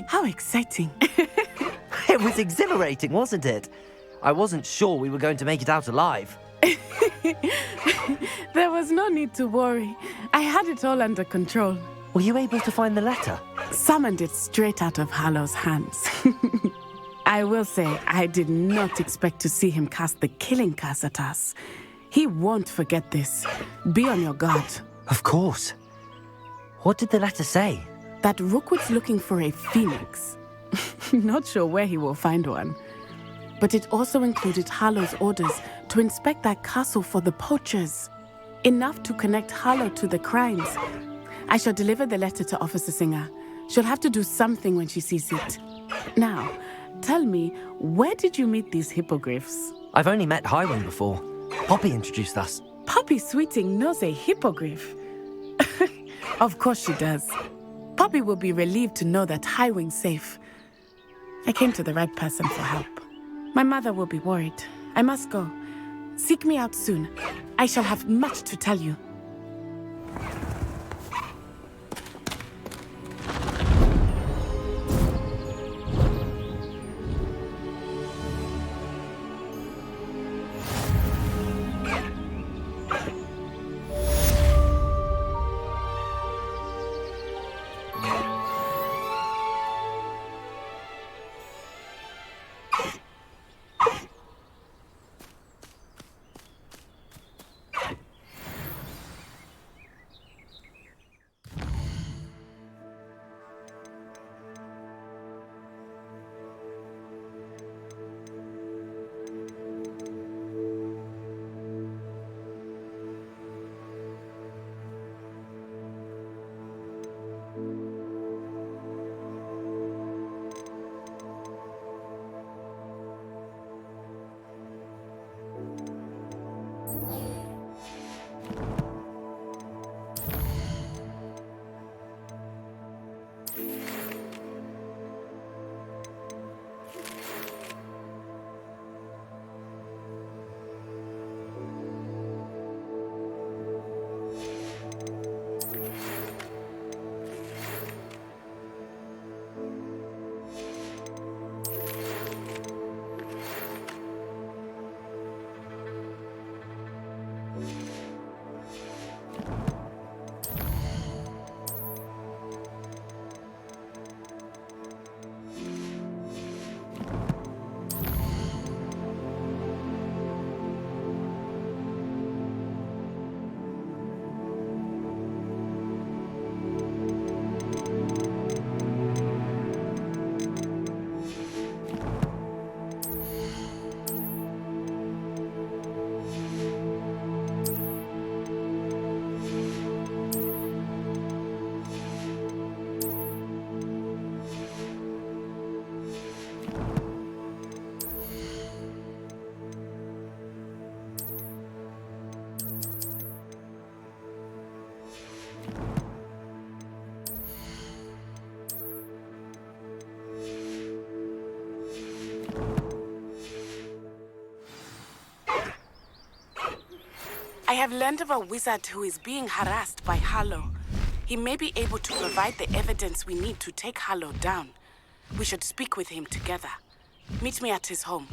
How exciting. It was exhilarating, wasn't it? I wasn't sure we were going to make it out alive. There was no need to worry. I had it all under control. Were you able to find the letter? Summoned it straight out of Hallow's hands. I will say, I did not expect to see him cast the killing curse at us. He won't forget this. Be on your guard. Of course. What did the letter say? That Rookwood's looking for a phoenix. Not sure where he will find one. But it also included Hallow's orders to inspect that castle for the poachers. Enough to connect Hallow to the crimes. I shall deliver the letter to Officer Singer. She'll have to do something when she sees it. Now, tell me, where did you meet these hippogriffs? I've only met Highwing before. Poppy introduced us. Poppy Sweeting knows a hippogriff. Of course she does. Poppy will be relieved to know that Highwing's safe. I came to the right person for help. My mother will be worried. I must go. Seek me out soon. I shall have much to tell you. I have learned of a wizard who is being harassed by Hallow. He may be able to provide the evidence we need to take Hallow down. We should speak with him together. Meet me at his home.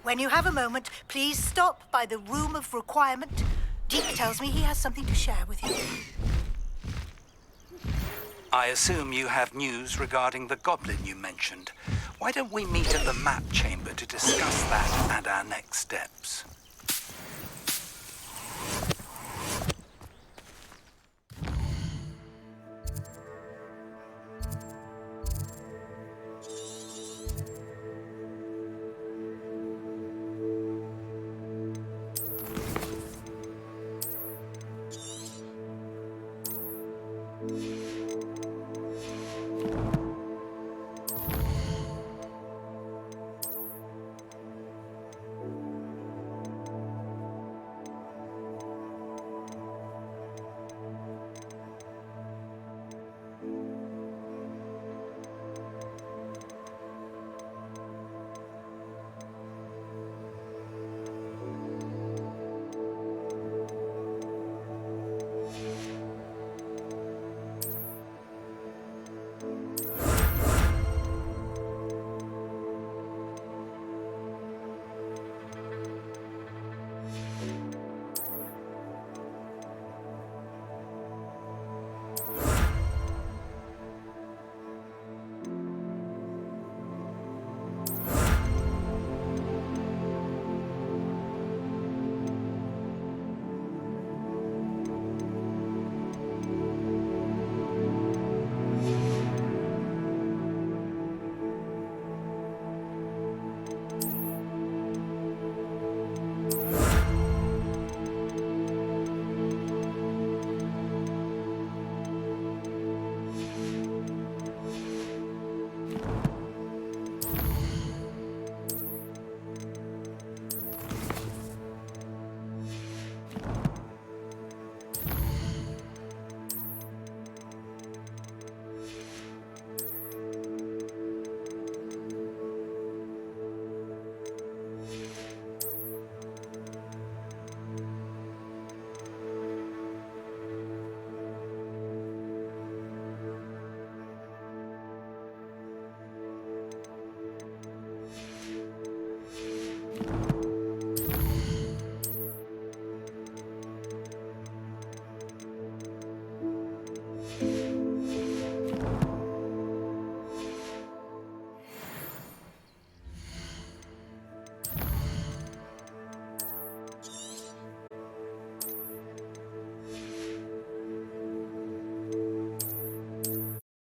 When you have a moment, please stop by the Room of Requirement. Deke tells me he has something to share with you. I assume you have news regarding the goblin you mentioned. Why don't we meet at the map chamber to discuss that and our next steps?